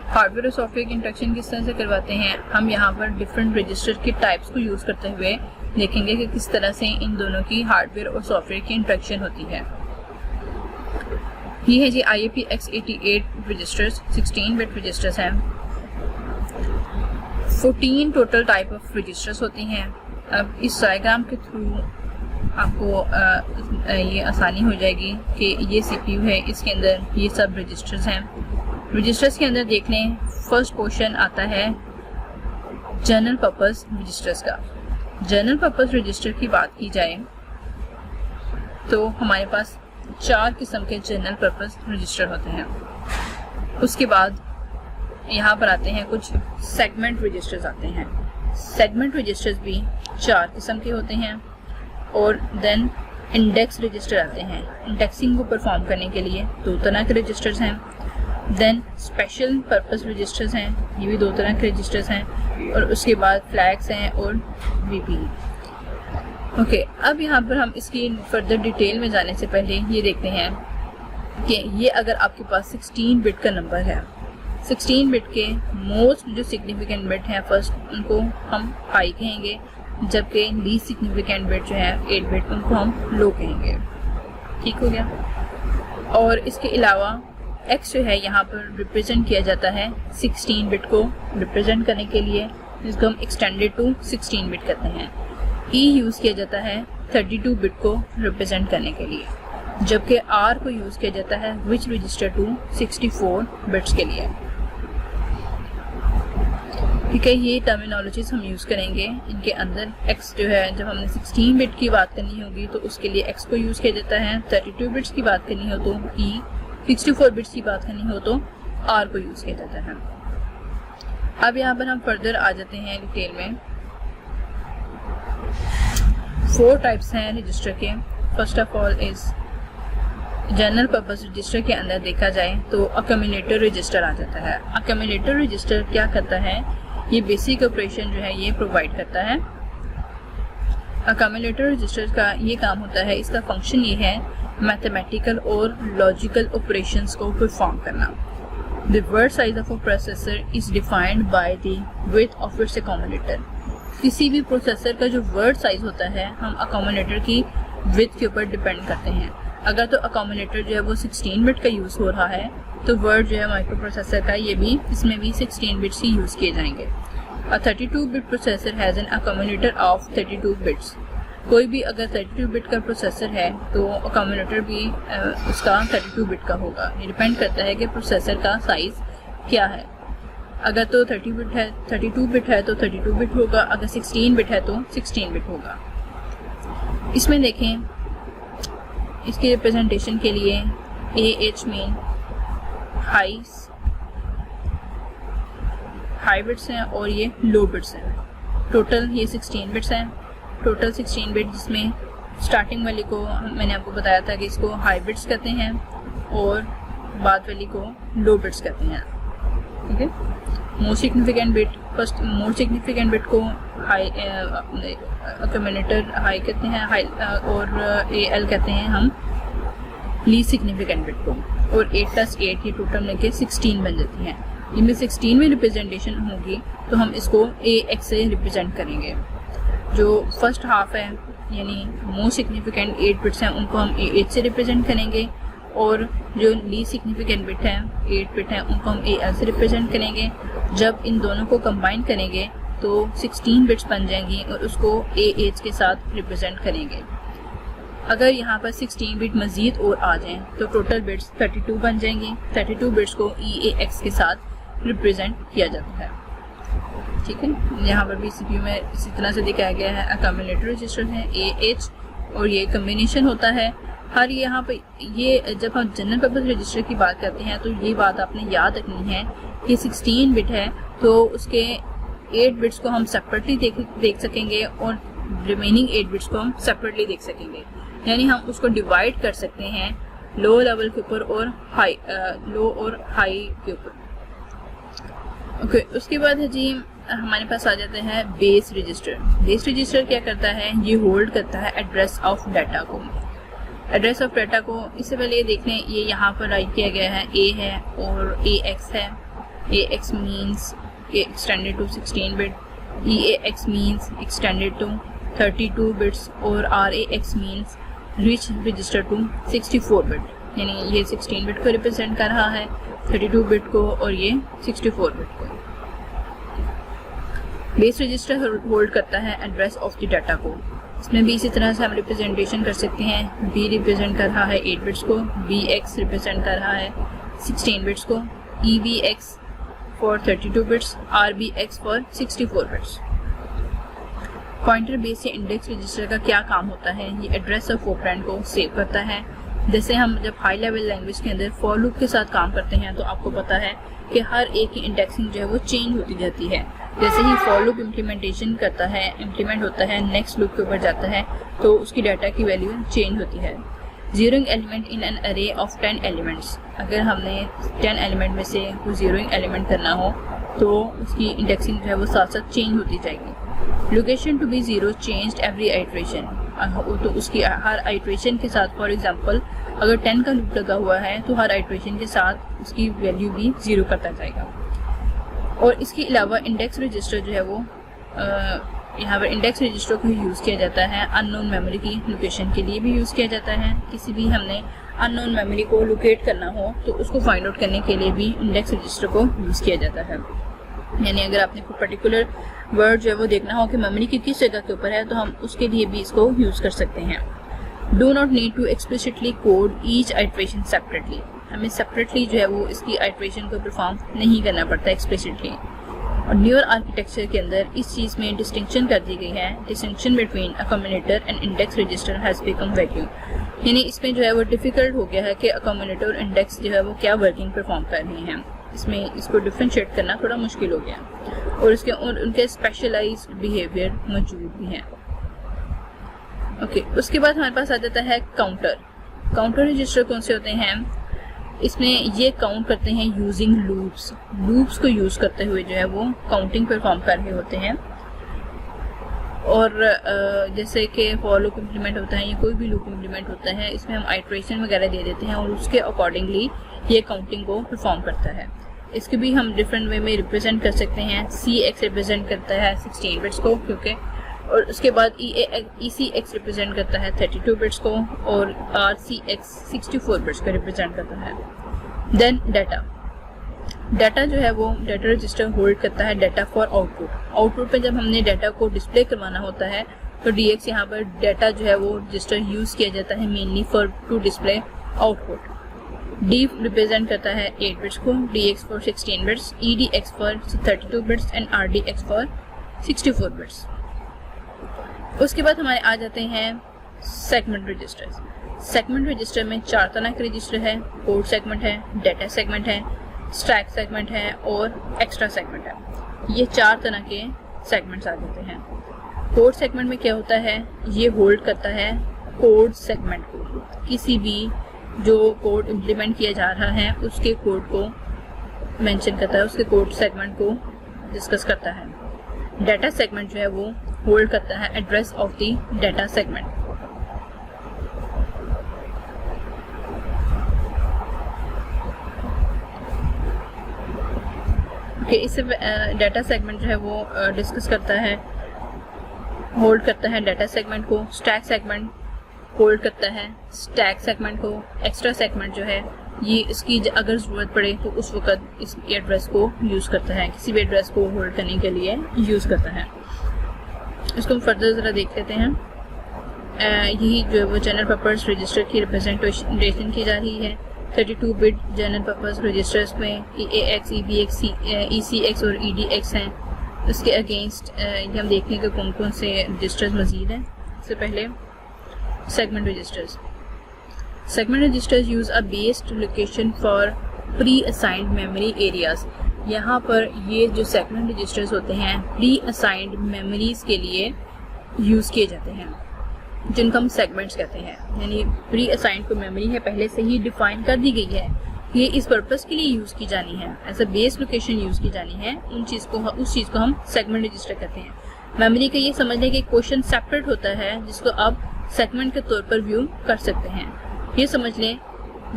हार्डवेयर और सॉफ्टवेयर की इंटरेक्शन किस तरह से करवाते हैं, हम यहाँ पर डिफरेंट रजिस्टर के टाइप्स को यूज़ करते हुए देखेंगे कि किस तरह से इन दोनों की हार्डवेयर और सॉफ्टवेयर की इंटरेक्शन होती है। ये है जी IAP x88 registers, 16 bit registers हैं। 14 टोटल टाइप ऑफ रजिस्टर्स होती हैं। अब इस डायग्राम के थ्रू आपको ये आसानी हो जाएगी कि ये CPU है, इसके अंदर ये सब रजिस्टर्स हैं। रजिस्टर्स के अंदर देख लें, फर्स्ट पोर्शन आता है जनरल पर्पस रजिस्टर्स का। जनरल पर्पस रजिस्टर की बात की जाए तो हमारे पास 4 किस्म के जनरल पर्पस रजिस्टर होते हैं। उसके बाद यहाँ पर आते हैं कुछ सेगमेंट रजिस्टर्स आते हैं। सेगमेंट रजिस्टर्स भी 4 किस्म के होते हैं। और देन इंडेक्स रजिस्टर आते हैं। इंडेक्सिंग को परफॉर्म करने के लिए 2 तरह के रजिस्टर्स हैं। देन स्पेशल पर्पस रजिस्टर्स हैं, ये भी 2 तरह के रजिस्टर्स हैं। और उसके बाद फ्लैग्स हैं और VP। ओके, अब यहाँ पर हम इसकी फर्दर डिटेल में जाने से पहले ये देखते हैं कि ये अगर आपके पास 16 बिट का नंबर है, 16 बिट के मोस्ट जो सिग्निफिकेंट बिट हैं फर्स्ट उनको हम हाई कहेंगे, जबकि लीस्ट सिग्निफिकेंट बिट जो है 8 बिट उनको हम लो कहेंगे। ठीक हो गया। और इसके अलावा X जो है यहाँ पर रिप्रेजेंट किया जाता है 16 बिट को रिप्रेजेंट करने के लिए, जिसको हम एक्सटेंडेड टू 16 बिट कहते हैं। E यूज़ किया जाता है 32 बिट को रिप्रेजेंट करने के लिए, जबकि R को यूज़ किया जाता है विच रजिस्टर टू 64 बिट्स के लिए। ठीक है, ये टर्मिनोलॉजीज हम यूज़ करेंगे। इनके अंदर X जो है, जब हमने 16 बिट की बात करनी होगी तो उसके लिए X को यूज़ किया जाता है। 32 बिट्स की बात करनी हो तो E, 64 बिट्स की बात करनी हो तो R को यूज़ किया जाता है। अब यहाँ पर हम फर्दर आ जाते हैं डिटेल में। 4 टाइप्स हैं रजिस्टर के। First of all is general purpose register के अंदर देखा जाए तो अक्यूमुलेटर रजिस्टर आ जाता है। अक्यूमुलेटर रजिस्टर क्या करता है, ये बेसिक ऑपरेशन जो है ये प्रोवाइड करता है। अक्यूमुलेटर रजिस्टर का ये काम होता है, इसका फंक्शन ये है मैथमेटिकल और लॉजिकल ऑपरेशंस को परफॉर्म करना। The word size of a processor is defined by the width of its accumulator. किसी भी प्रोसेसर का जो वर्ड साइज होता है हम अक्यूमुलेटर की विड्थ के ऊपर डिपेंड करते हैं। अगर तो अक्यूमुलेटर जो है वो 16 बिट का यूज़ हो रहा है तो वर्ड जो है माइक्रो प्रोसेसर का ये भी, इसमें भी 16 बिट्स ही यूज़ किए जाएंगे। अ 32 bit processor has an accumulator of 32 bits. कोई भी अगर 32 बिट का प्रोसेसर है तो अक्यूमुलेटर भी उसका 32 बिट का होगा। ये डिपेंड करता है कि प्रोसेसर का साइज़ क्या है। अगर तो 32 बिट है तो 32 बिट होगा, अगर 16 बिट है तो 16 बिट होगा। इसमें देखें, इसकी रिप्रेजेंटेशन के लिए AH में हाई बिट्स हैं और ये लो बिट्स हैं। टोटल ये 16 बिट्स हैं, टोटल 16 बिट, जिसमें स्टार्टिंग वाली को मैंने आपको बताया था कि इसको हाई बिट्स कहते हैं और बाद वाली को लो बिट्स कहते हैं। ठीक है, most significant bit, first most significant bit को हाई अक्यूमुलेटर हाई कहते हैं, हाई और AL कहते हैं हम लीस्ट सिग्निफिकेंट बिट को। और 8 + 8 ये टोटल मिलकर 16 बन जाती हैं। इनमें 16 में रिप्रेजेंटेशन होगी तो हम इसको AX से रिप्रेजेंट करेंगे। जो फर्स्ट हाफ है यानी मोस्ट सिग्निफिकेंट 8 बिट्स हैं उनको हम AH से रिप्रेजेंट करेंगे, और जो लीस्ट सिग्निफिकेंट बिट है 8 बिट है उनको हम AL से रिप्रेजेंट करेंगे। जब इन दोनों को कंबाइन करेंगे तो 16 बिट्स बन जाएंगी और उसको AH के साथ रिप्रेजेंट करेंगे। अगर यहाँ पर 16 बिट मज़ीद और आ जाएं तो टोटल बिट्स 32 बन जाएंगी। 32 बिट्स को EAX के साथ रिप्रेजेंट किया जाता है। ठीक है, यहाँ पर भी CPU में इसी तरह से दिखाया गया है। अक्यूमुलेटर रजिस्टर है AH और ये कम्बिनेशन होता है हर यहाँ पे। ये जब हम जनरल पर्पस रजिस्टर की बात करते हैं तो ये बात आपने याद रखनी है कि 16 बिट है तो उसके 8 बिट्स को हम सेपरेटली देख सकेंगे और रिमेनिंग 8 बिट्स को हम सेपरेटली देख सकेंगे। यानी हम उसको डिवाइड कर सकते हैं लो लेवल के ऊपर और हाई, लो और हाई के ऊपर। ओके, उसके बाद है जी हमारे पास आ जाते हैं बेस रजिस्टर। बेस रजिस्टर क्या करता है, ये होल्ड करता है एड्रेस ऑफ डाटा को। एड्रेस ऑफ डाटा को इससे पहले ये देख लें, ये यहाँ पर राइट किया गया है A है और AX है। AX means extended to 16 bit, EAX means extended to 32 bits और RAX means rich register to 64 bit. यानी ये 16 बिट को रिप्रेजेंट कर रहा है, 32 बिट को और ये 64 बिट को। बेस रजिस्टर होल्ड करता है एड्रेस ऑफ द डाटा को। इसमें भी इसी तरह से हम रिप्रेजेंटेशन कर सकते हैं। B रिप्रेजेंट कर रहा है 8 बिट्स को, BX रिप्रेजेंट कर रहा है 16 बिट्स को, EBX for 32 bits, RBX for 64 bits. Pointer base या इंडेक्स रजिस्टर का क्या काम होता है, ये एड्रेस ऑफ ऑपरेंड को सेव करता है। जैसे हम जब हाई लेवल लैंग्वेज के अंदर फॉर लूप के साथ काम करते हैं तो आपको पता है कि हर एक की इंडेक्सिंग जो है वो चेंज होती जाती है। जैसे ही फॉर लूप इम्प्लीमेंट होता है नेक्स्ट लूप के ऊपर जाता है तो उसकी डाटा की वैल्यू चेंज होती है। जीरोइंग एलिमेंट इन एन अरे ऑफ 10 एलिमेंट्स, अगर हमने 10 एलिमेंट में से कोई जीरोइंग एलिमेंट करना हो तो उसकी इंडेक्सिंग जो है वो साथ साथ चेंज होती जाएगी। Location to be zero changed every iteration, तो उसकी हर आइट्रेशन के साथ, फॉर एग्जांपल अगर 10 का लूप लगा हुआ है तो हर आइट्रेशन के साथ उसकी वैल्यू भी जीरो करता जाएगा। और इसके अलावा इंडेक्स रजिस्टर जो है वो यहाँ पर इंडेक्स रजिस्टर को यूज़ किया जाता है अननोन मेमोरी की लोकेशन के लिए भी यूज़ किया जाता है। किसी भी हमने अननोन मेमोरी को लोकेट करना हो तो उसको फाइंड आउट करने के लिए भी इंडेक्स रजिस्टर को यूज़ किया जाता है। यानी अगर आपने कोई पर्टिकुलर वर्ड जो है वो देखना हो कि मेमोरी की किस जगह के ऊपर है तो हम उसके लिए भी इसको यूज़ कर सकते हैं। Do not need to explicitly code each iteration separately, हमें सेपरेटली जो है वो इसकी आइट्रेशन को परफॉर्म नहीं करना पड़ता एक्सप्लिसिटली। और न्यूअर आर्किटेक्चर के अंदर इस चीज़ में डिस्टिंक्शन कर दी गई है, distinction between accommodator and index register has become vacuum. यानी इसमें जो है वो डिफ़िकल्ट हो गया है कि अकोमोडेटर और इंडेक्स जो है वो क्या वर्किंग परफॉर्म कर रहे हैं। इसमें इसको डिफ्रेंशिएट करना थोड़ा मुश्किल हो गया और इसके उनके स्पेशलाइज्ड बिहेवियर मौजूद भी हैं। ओके, उसके बाद हमारे पास आ जाता है काउंटर। काउंटर रजिस्टर कौन से होते हैं, इसमें ये काउंट करते हैं यूजिंग लूप्स को यूज़ करते हुए जो है वो काउंटिंग परफॉर्म कर रहे होते हैं। और जैसे कि फॉर लूप इम्प्लीमेंट होता है या कोई भी लूप इम्प्लीमेंट होता है, इसमें हम आइट्रेशन वगैरह दे देते हैं और उसके अकॉर्डिंगली ये काउंटिंग को परफॉर्म करता है। इसके भी हम डिफरेंट वे में रिप्रेजेंट कर सकते हैं। CX रिप्रेजेंट करता है 16 बिट्स को क्योंकि, और उसके बाद ECX रिप्रेजेंट करता है 32 बिट्स को और RCX 64 बिट्स को रिप्रेजेंट करता है। देन डाटा जो है वो डाटा रजिस्टर होल्ड करता है डाटा फॉर आउटपुट पे जब हमने डाटा को डिस्प्ले करवाना होता है तो DX यहाँ पर डाटा जो है वो रजिस्टर यूज़ किया जाता है mainly for to display output. D represent करता है 8 बिट्स को, DX for 16 bits, EDX for 32 bits and RDX for 64 bits. उसके बाद हमारे आ जाते हैं सेगमेंट रजिस्टर्स। सेगमेंट रजिस्टर में 4 तरह के रजिस्टर है। कोड सेगमेंट है, डेटा सेगमेंट है, स्टैक सेगमेंट है और एक्स्ट्रा सेगमेंट है। ये 4 तरह के सेगमेंट्स आ जाते हैं। कोड सेगमेंट में क्या होता है, ये होल्ड करता है कोड सेगमेंट को, किसी भी जो कोड इम्प्लीमेंट किया जा रहा है उसके कोड को मेंशन करता है, उसके कोड सेगमेंट को डिस्कस करता है। डाटा सेगमेंट जो है वो होल्ड करता है address of the data segment. इससे डाटा सेगमेंट जो है वो डिस्कस करता है, होल्ड करता है डाटा सेगमेंट को। स्टैक सेगमेंट होल्ड करता है स्टैक सेगमेंट को। एक्स्ट्रा सेगमेंट जो है ये इसकी अगर ज़रूरत पड़े तो उस वक्त इस एड्रेस को यूज़ करता है, किसी भी एड्रेस को होल्ड करने के लिए यूज़ करता है। इसको हम फर्दर ज़रा देख लेते हैं। यही जो है वो जनरल पर्पस रजिस्टर की रिप्रेजेंटेशन की जा रही है। 32 बिट जनरल पर्पस रजिस्टर्स में EAX, EBX, ECX और EDX हैं। उसके अगेंस्ट हम देखने के कौन कौन से रजिस्टर्स मज़ीद हैं। सबसे पहले segment registers. Segment registers use a based location for pre assigned memory areas. यहाँ पर ये जो सेगमेंट रजिस्टर्स होते हैं प्री असाइंड मेमोरीज के लिए यूज़ किए जाते हैं, जिनको हम सेगमेंट्स कहते हैं। यानी प्री असाइंड को मेमोरी है पहले से ही डिफाइन कर दी गई है, ये इस पर्पस के लिए यूज़ की जानी है, as a base location use की जानी है। उस चीज़ को हम सेगमेंट रजिस्टर कहते हैं। मेमोरी का ये समझ लें कि क्वेश्चन सेपरेट होता है जिसको आप सेगमेंट के तौर पर व्यू कर सकते हैं। ये समझ लें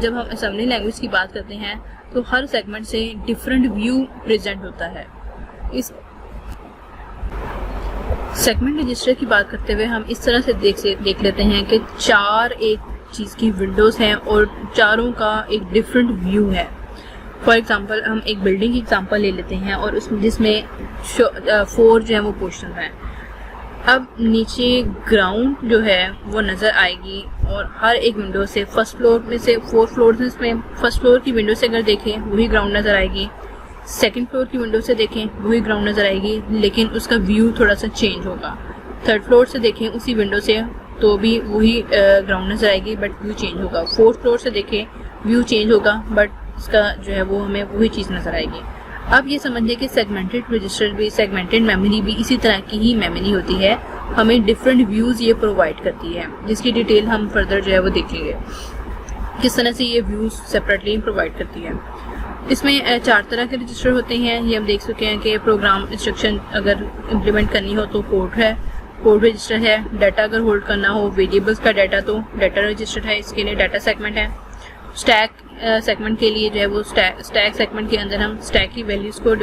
जब हम असेंबली लैंग्वेज की बात करते हैं तो हर सेगमेंट से डिफरेंट व्यू प्रेजेंट होता है। इस सेगमेंट रजिस्टर की बात करते हुए हम इस तरह से देख लेते हैं कि 4 एक चीज़ की विंडोज़ हैं और चारों का एक डिफरेंट व्यू है। फॉर एग्जांपल हम एक बिल्डिंग की एग्जांपल ले लेते हैं और उसमें जिसमें 4 जो है वो पोर्शन हैं। अब नीचे ग्राउंड जो है वो नज़र आएगी और हर एक विंडो से फर्स्ट फ्लोर में से 4 फ्लोर में फर्स्ट फ्लोर की विंडो से अगर देखें वही ग्राउंड नज़र आएगी, सेकंड फ्लोर की विंडो से देखें वही ग्राउंड नज़र आएगी, लेकिन उसका व्यू थोड़ा सा चेंज होगा। थर्ड फ्लोर से देखें उसी विंडो से तो भी वही ग्राउंड नज़र आएगी बट व्यू चेंज होगा। फोर्थ फ्लोर से देखें व्यू चेंज होगा बट इसका जो है वो हमें वही चीज़ नज़र आएगी। अब ये समझिए कि सेगमेंटेड रजिस्टर भी, सेगमेंटेड मेमोरी भी इसी तरह की ही मेमोरी होती है, हमें डिफरेंट व्यूज़ ये प्रोवाइड करती है, जिसकी डिटेल हम फर्दर जो है वो देखेंगे किस तरह से ये व्यूज़ सेपरेटली प्रोवाइड करती है। इसमें 4 तरह के रजिस्टर होते हैं। ये हम देख चुके हैं कि प्रोग्राम इंस्ट्रक्शन अगर इम्प्लीमेंट करनी हो तो कोड है, कोड रजिस्टर है। डाटा अगर होल्ड करना हो वेरिएबल्स का डाटा तो डाटा रजिस्टर है, इसके लिए डाटा सेगमेंट है। स्टैक सेगमेंट के लिए जो है वो स्टैक सेगमेंट के अंदर हम स्टैक की वैल्यूज़ को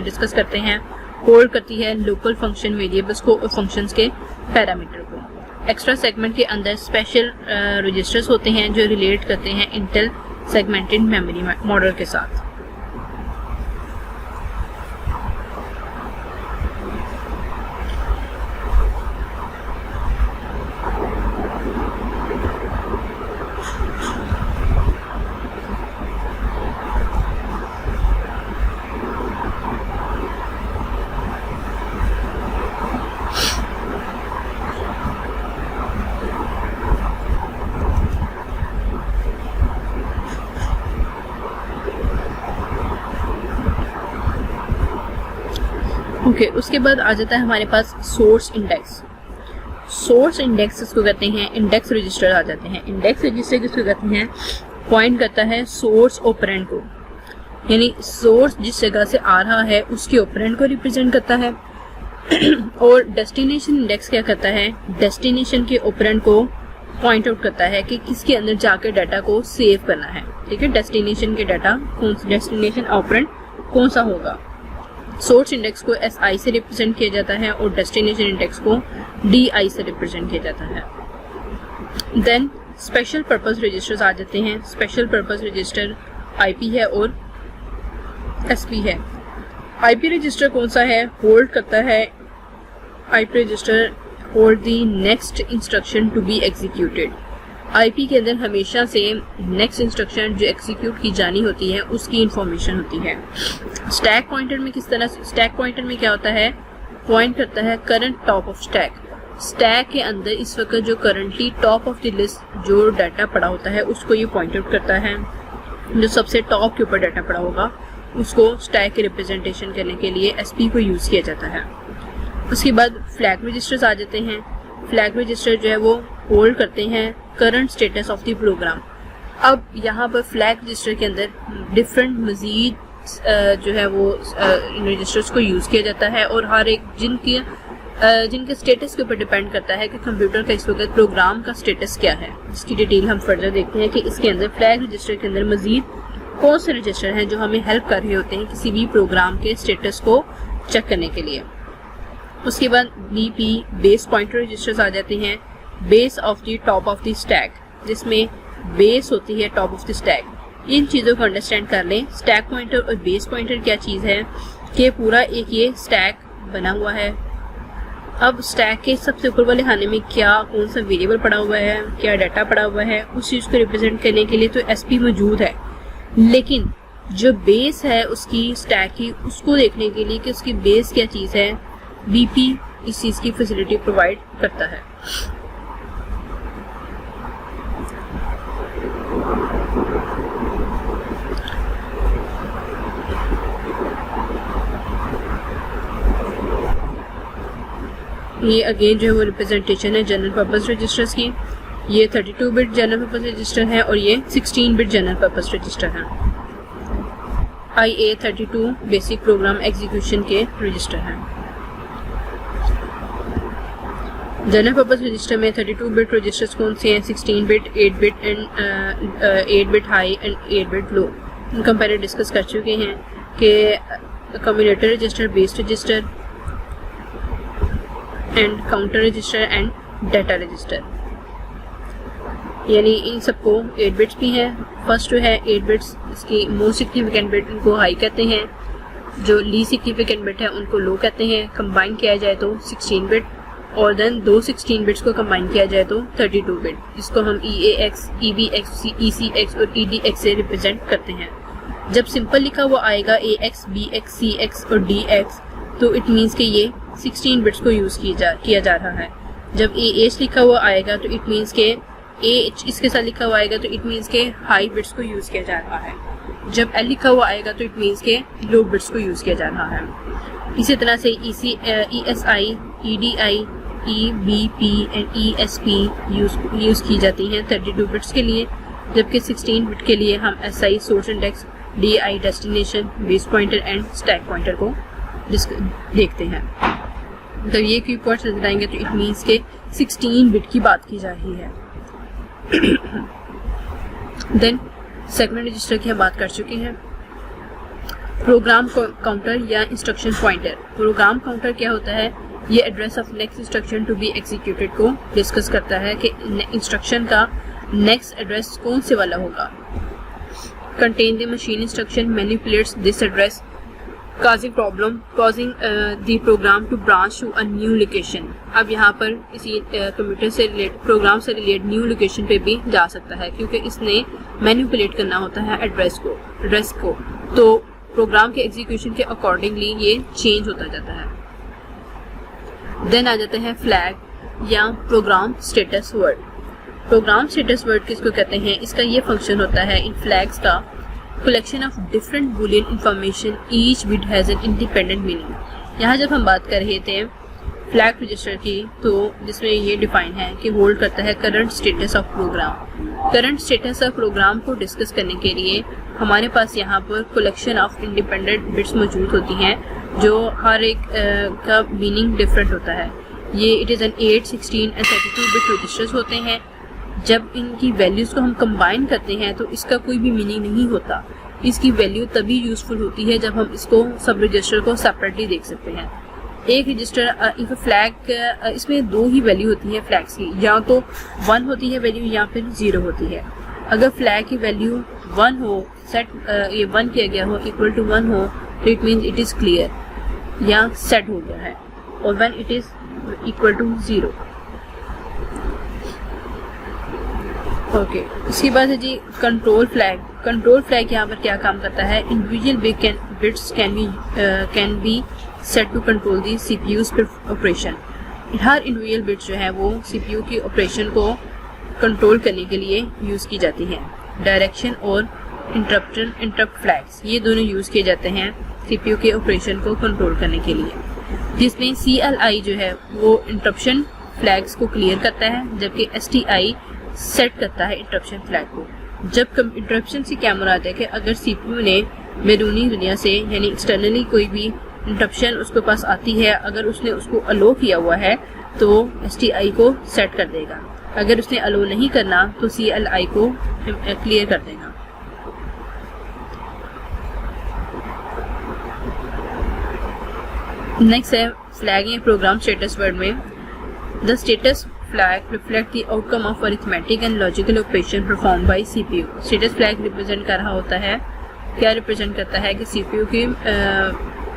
डिस्कस करते हैं। होल्ड करती है लोकल फंक्शन वेरिएबल्स को और फंक्शंस के पैरामीटर को। एक्स्ट्रा सेगमेंट के अंदर स्पेशल रजिस्टर्स होते हैं जो रिलेट करते हैं इंटेल सेगमेंटेड मेमोरी मॉडल के साथ। उसके बाद आ जाता है हमारे पास सोर्स इंडेक्स। सोर्स इंडेक्स इसको कहते हैं, इंडेक्स रजिस्टर आ जाते हैं। इंडेक्स रजिस्टर किसको कहते हैं, पॉइंट करता है सोर्स ऑपरेंड को, यानी सोर्स जिस जगह से आ रहा है उसके ऑपरेंड को रिप्रेजेंट करता है। और डेस्टिनेशन इंडेक्स क्या करता है, डेस्टिनेशन के ऑपरेंड को पॉइंट आउट करता है कि किसके अंदर जाकर डाटा को सेव करना है। ठीक है, डेस्टिनेशन के डाटा डेस्टिनेशन ऑपरेंड कौन सा होगा। सोर्स इंडेक्स को SI से रिप्रेजेंट किया जाता है और डेस्टिनेशन इंडेक्स को DI से रिप्रेजेंट किया जाता है। देन स्पेशल पर्पस रजिस्टर्स आ जाते हैं। स्पेशल पर्पस रजिस्टर IP है और SP है। IP रजिस्टर कौन सा है, होल्ड करता है, IP register hold the next instruction to be executed. IP के अंदर हमेशा से नेक्स्ट इंस्ट्रक्शन जो एग्जीक्यूट की जानी होती है उसकी इंफॉर्मेशन होती है। स्टैक पॉइंटर में किस तरह, स्टैक पॉइंटर में क्या होता है, पॉइंट करता है current top of stack. Stack के अंदर इस वक्त जो currently top of the list जो डाटा पड़ा होता है उसको ये पॉइंट आउट करता है। जो सबसे टॉप के ऊपर डाटा पड़ा होगा उसको स्टैक के रिप्रेजेंटेशन करने के लिए SP को यूज़ किया जाता है। उसके बाद फ्लैग रजिस्टर्स आ जाते हैं। फ्लैग रजिस्टर जो है वो होल्ड करते हैं current status of the program. अब यहाँ पर फ्लैग रजिस्टर के अंदर डिफरेंट मज़ीद जो है वो रजिस्टर्स को यूज़ किया जाता है और हर एक जिनके स्टेटस के ऊपर डिपेंड करता है कि कंप्यूटर का इस वक्त प्रोग्राम का स्टेटस क्या है। इसकी डिटेल हम फर्दर देखते हैं कि इसके अंदर फ्लैग रजिस्टर के अंदर मज़ीद कौन से रजिस्टर हैं जो हमें हेल्प कर रहे होते हैं किसी भी प्रोग्राम के स्टेटस को चेक करने के लिए। उसके बाद BP बेस पॉइंटर रजिस्टर्स आ जाते हैं, base of the top of the stack, जिसमें बेस होती है टॉप ऑफ द स्टैक। इन चीज़ों को अंडरस्टैंड कर लें। स्टैक पॉइंटर और बेस पॉइंटर क्या चीज़ है कि पूरा एक ये स्टैक बना हुआ है। अब स्टैक के सबसे ऊपर वाले खाने में क्या कौन सा वेरिएबल पड़ा हुआ है, क्या डाटा पड़ा हुआ है, उस चीज़ को रिप्रेजेंट करने के लिए तो SP मौजूद है, लेकिन जो बेस है उसकी स्टैक की उसको देखने के लिए कि उसकी बेस क्या चीज़ है, BP इस चीज़ की फैसिलिटी प्रोवाइड करता है। ये अगेन जो है वो रिप्रेजेंटेशन है जनरल पर्पस रजिस्टर्स की। ये 32 बिट जनरल पर्पस रजिस्टर है और ये 16 बिट जनरल पर्पस रजिस्टर है। IA32 बेसिक प्रोग्राम एग्जीक्यूशन के रजिस्टर हैं। जनरल पर्पस रजिस्टर में 32 बिट रजिस्टर्स कौन से हैं, 16 bit, 8 bit and 8 bit high and 8 bit लो। इनका हम पहले डिस्कस कर चुके हैं कि communicator register, base register and counter register and data register, यानी इन सबको 8 बिट्स भी हैं। फर्स्ट जो है 8 बिट्स, इसकी मोस्ट सिग्निफिकेंट बिट उनको हाई कहते हैं, जो लीस्ट सिग्निफिकेंट बिट है उनको लो कहते हैं। कंबाइन किया जाए तो 16 बिट और देन दो 16 बिट्स को कंबाइन किया जाए तो 32 बिट, जिसको हम EAX, EBX, ECX और EDX से रिप्रेजेंट करते हैं। जब सिंपल लिखा हुआ आएगा AX, BX, CX और DX तो इट मीन्स कि ये 16 बिट्स को यूज़ किया जा रहा है। जब AH लिखा हुआ आएगा तो इट मीन्स के AH इसके साथ लिखा हुआ आएगा तो इट मीन्स के हाई बिट्स को यूज़ किया जा रहा है। जब L लिखा हुआ आएगा तो इट मीन्स के लो बिट्स को यूज़ किया जा रहा है। इसी तरह से ESI, EDI, EBP and ESP use की जाती हैं 32 बिट्स के लिए, जबकि 16 बिट के लिए हम SI source index, DI destination, base pointer and stack pointer को देखते हैं। तो ये की पॉइंट्स नजर आएंगे तो इट मीन्स के 16 बिट की बात की जा रही है। देन सेगमेंट रजिस्टर की हम बात कर चुके हैं। प्रोग्राम काउंटर या इंस्ट्रक्शन पॉइंटर। प्रोग्राम काउंटर क्या होता है, ये address of next instruction to be executed को डिस्कस करता है कि इंस्ट्रक्शन का नेक्स्ट एड्रेस कौन से वाला होगा। Contain the machine instruction manipulates this address causing the program to branch to a new location। अब यहाँ पर इसी कंप्यूटर से रिलेटेड प्रोग्राम से रिलेटेड न्यू लोकेशन पे भी जा सकता है, क्योंकि इसने मैनिपुलेट करना होता है एड्रेस को, तो प्रोग्राम के एग्जीक्यूशन के अकॉर्डिंगली ये चेंज होता जाता है। देन आ जाते हैं फ्लैग या program status word. Program status word किसको कहते हैं, इसका ये फंक्शन होता है इन फ्लैग्स का collection of different boolean information, each bit has an independent meaning। यहाँ जब हम बात कर रहे थे फ्लैग रजिस्टर की तो जिसमें ये डिफाइन है कि होल्ड करता है current status of program. Current status of program को डिस्कस करने के लिए हमारे पास यहाँ पर कलेक्शन ऑफ इंडिपेंडेंट बिट्स मौजूद होती हैं, जो हर एक का मीनिंग डिफरेंट होता है। ये इट इज़ एन 8, 16 एंड 32 बिट रजिस्टर्स होते हैं। जब इनकी वैल्यूज़ को हम कंबाइन करते हैं तो इसका कोई भी मीनिंग नहीं होता। इसकी वैल्यू तभी यूज़फुल होती है जब हम इसको सब रजिस्टर को सेपरेटली देख सकते हैं। एक रजिस्टर इफ फ्लैग, इसमें दो ही वैल्यू होती है फ्लैग्स की, या तो 1 होती है वैल्यू या फिर 0 होती है। अगर फ्लैग की वैल्यू 1 हो, सेट ये 1 किया गया हो, इक्वल टू 1 हो, तो it means it is clear या सेट हो गया है, और when it is equal to 0। Okay, इसके बाद है जी कंट्रोल फ्लैग। कंट्रोल फ्लैग यहाँ पर क्या काम करता है, individual bits can be set to control the CPU's operation. हर इंडिविजुअल बिट जो है वो सीपीयू के ऑपरेशन को कंट्रोल करने के लिए यूज़ की जाती है। डायरेक्शन और इंटरप्ट फ्लैग्स ये दोनों यूज़ किए जाते हैं सीपीयू के ऑपरेशन को कंट्रोल करने के लिए, जिसमें CLI जो है वो इंटरप्शन फ्लैग्स को क्लियर करता है, जबकि STI सेट करता है इंटरप्शन फ्लैग को। जब इंटरप्शन से क्या मुराद है कि अगर सीपीयू ने बैरूनी दुनिया से यानी एक्सटर्नली कोई भी इंटरप्शन उसके पास आती है, अगर उसने उसको अलो किया हुआ है तो STI को सेट कर देगा, अगर उसने अलो नहीं करना तो CLI को क्लियर कर देगा। नेक्स्ट है फ्लैग या प्रोग्राम स्टेटस वर्ड में। The status flag reflect the outcome of arithmetic and logical operation perform by CPU. Status flag represent कर रहा होता है, क्या रिप्रेजेंट करता है कि सीपीयू की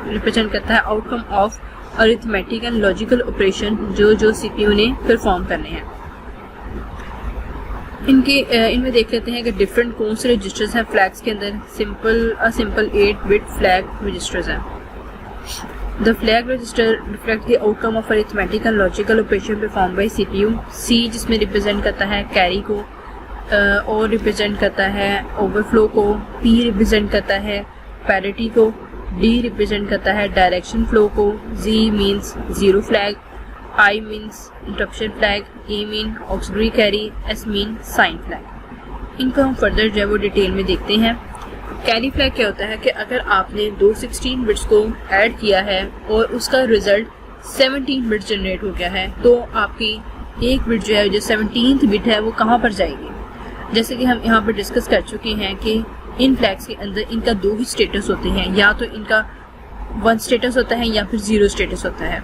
रिप्रेजेंट करता है outcome of arithmetic and logical operation जो सीपीयू ने परफॉर्म करने हैं। इनमें देख लेते हैं कि डिफरेंट कौन से रजिस्टर्स हैं फ्लैग्स के अंदर। सिंपल 8 बिट फ्लैग रजिस्टर्स हैं। The flag register reflects the outcome of arithmetic and logical operation performed by CPU. C जिसमें रिप्रेजेंट करता है कैरी को, O रिप्रेजेंट करता है ओवरफ्लो को, P रिप्रेजेंट करता है पैरिटी को, D रिप्रेजेंट करता है डायरेक्शन फ्लो को, Z means zero flag, I means interruption flag, E mean auxiliary carry, S mean sine flag. इनको हम फर्दर जो है वो डिटेल में देखते हैं। कैरी फ्लैग क्या होता है कि अगर आपने दो 16 बिट्स को ऐड किया है और उसका रिजल्ट 17 बिट्स जनरेट हो गया है, तो आपकी एक बिट जो है जो 17th बिट है वो कहाँ पर जाएगी। जैसे कि हम यहाँ पर डिस्कस कर चुके हैं कि इन फ्लैग्स के अंदर इनका दो ही स्टेटस होते हैं, या तो इनका 1 स्टेटस होता है या फिर 0 स्टेटस होता है।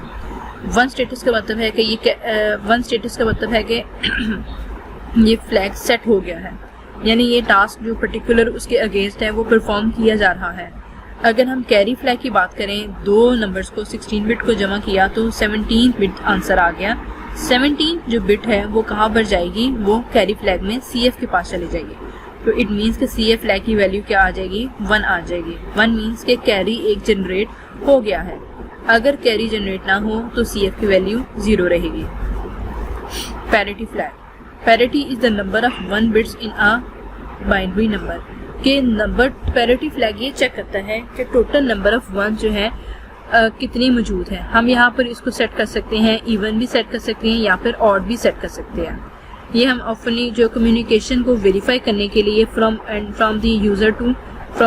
1 स्टेटस का मतलब है कि ये फ्लैग सेट हो गया है, यानी ये टास्क जो पर्टिकुलर उसके अगेंस्ट है वो परफॉर्म किया जा रहा है। अगर हम कैरी फ्लैग की बात करें, दो नंबर्स को 16 बिट को जमा किया तो 17 बिट आंसर आ गया। 17 जो बिट है वो कहाँ पर जाएगी, वो कैरी फ्लैग में CF के पास चली जाएगी। तो इट मीन्स कि CF फ्लैग की वैल्यू क्या आ जाएगी, 1 आ जाएगी। 1 मीन्स कि कैरी एक जनरेट हो गया है। अगर कैरी जनरेट ना हो तो CF की वैल्यू 0 रहेगी। Parity flag, parity is the number of 1 bits in a binary number के नंबर। पैरिटी फ्लैग ये चेक करता है कि टोटल नंबर ऑफ 1 जो है कितनी मौजूद है। हम यहाँ पर इसको सेट कर सकते हैं, इवन भी सेट कर सकते हैं या फिर ऑड भी सेट कर सकते हैं। ये हम अपनी जो कम्युनिकेशन को वेरीफाई करने के लिए from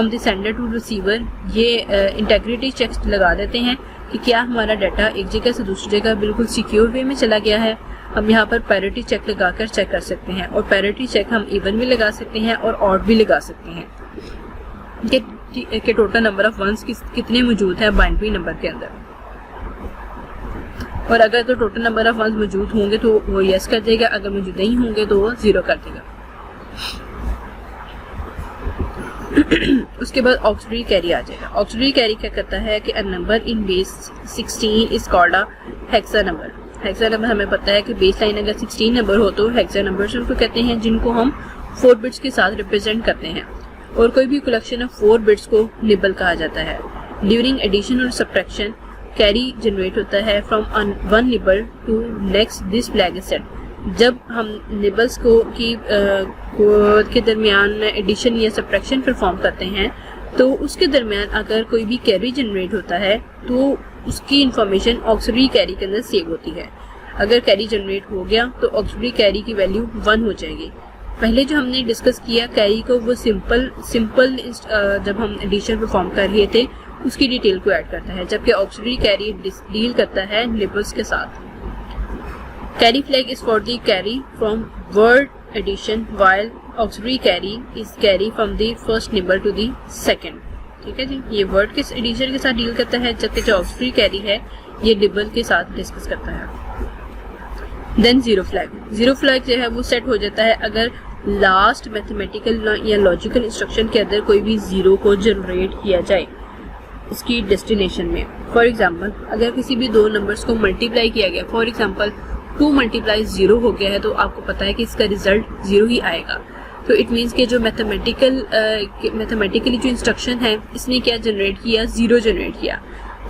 the sender to receiver ये इंटेग्रिटी चेक्स लगा देते हैं कि क्या हमारा डाटा एक जगह से दूसरी जगह बिल्कुल सिक्योर वे में चला गया है। हम यहाँ पर पैरिटी चेक लगाकर चेक कर सकते हैं, और पैरिटी चेक हम इवन भी लगा सकते हैं और ऑड भी लगा सकते हैं कि टोटल नंबर ऑफ वंस कितने मौजूद है बाइनरी नंबर के अंदर। और अगर तो टोटल नंबर ऑफ वंस मौजूद होंगे तो वो यस कर देगा, अगर मौजूद नहीं होंगे तो वो 0 कर देगा। उसके बाद ऑक्सिलरी कैरी आ जाएगा। ऑक्सिलरी कैरी क्या करता है कि a number in base 16 is called a hexa number. Hexa number हमें पता है कि बेस लाइन अगर 16 नंबर हो तो हेक्सा नंबर उनको कहते हैं, जिनको हम 4 बिट्स के साथ रिप्रेजेंट करते हैं। और कोई भी कलेक्शन ऑफ 4 बिट्स को निबल कहा जाता है। ड्यूरिंग एडिशन और सब्ट्रैक्शन कैरी जनरेट होता है from 1 nibble to next this flag is set. जब हम निबल्स के दरमियान एडिशन या सब्ट्रैक्शन परफॉर्म करते हैं तो उसके दरमियान अगर कोई भी कैरी जनरेट होता है तो उसकी इंफॉर्मेशन ऑक्सिलरी कैरी के अंदर सेव होती है। अगर कैरी जनरेट हो गया तो ऑक्सिलरी कैरी की वैल्यू 1 हो जाएगी। पहले जो हमने डिस्कस किया कैरी को, वो सिंपल जब हम एडिशन परफॉर्म कर रहे थे उसकी डिटेल को ऐड करता है, जबकि ऑक्सिलरी कैरी डील करता है निबल्स के साथ। Carry flag is for the carry from word addition, while auxiliary carry is carry from the first nibble to the second. ठीक है जी, ये वर्ड के एडिशन के साथ डील करता है, जबकि जो ऑक्सिलरी कैरी है ये निबल के साथ डिस्कस करता है। Than zero flag, zero flag जो है वो सेट हो जाता है अगर लास्ट मैथमेटिकल या लॉजिकल इंस्ट्रक्शन के अंदर कोई भी 0 को जनरेट किया जाए इसकी डेस्टिनेशन में। फॉर एग्जांपल अगर किसी भी दो नंबर्स को मल्टीप्लाई किया गया, फॉर एग्जांपल 2 × 0 हो गया है, तो आपको पता है कि इसका रिजल्ट 0 ही आएगा। तो इट मीन्स कि जो मैथमेटिकली जो इंस्ट्रक्शन है इसने क्या जनरेट किया, 0 जनरेट किया,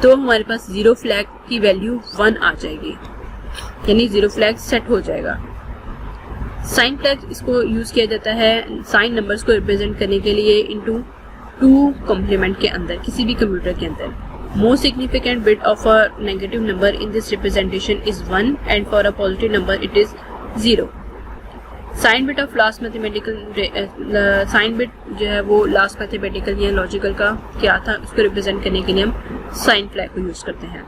तो हमारे पास जीरो फ्लैग की वैल्यू 1 आ जाएगी। यानी 0 फ्लैग सेट हो जाएगा। साइन फ्लैग इसको यूज किया जाता है साइन नंबर्स को रिप्रेजेंट करने के लिए इनटू 2 कॉम्प्लीमेंट के अंदर, किसी भी कंप्यूटर के अंदर। Most significant bit of a negative number in this representation is 1 and for a positive number it is 0। Sign bit of last mathematical sign bit जो है वो लास्ट मैथमेटिकल या लॉजिकल का क्या था उसको रिप्रेजेंट करने के लिए हम साइन फ्लैग को यूज करते हैं।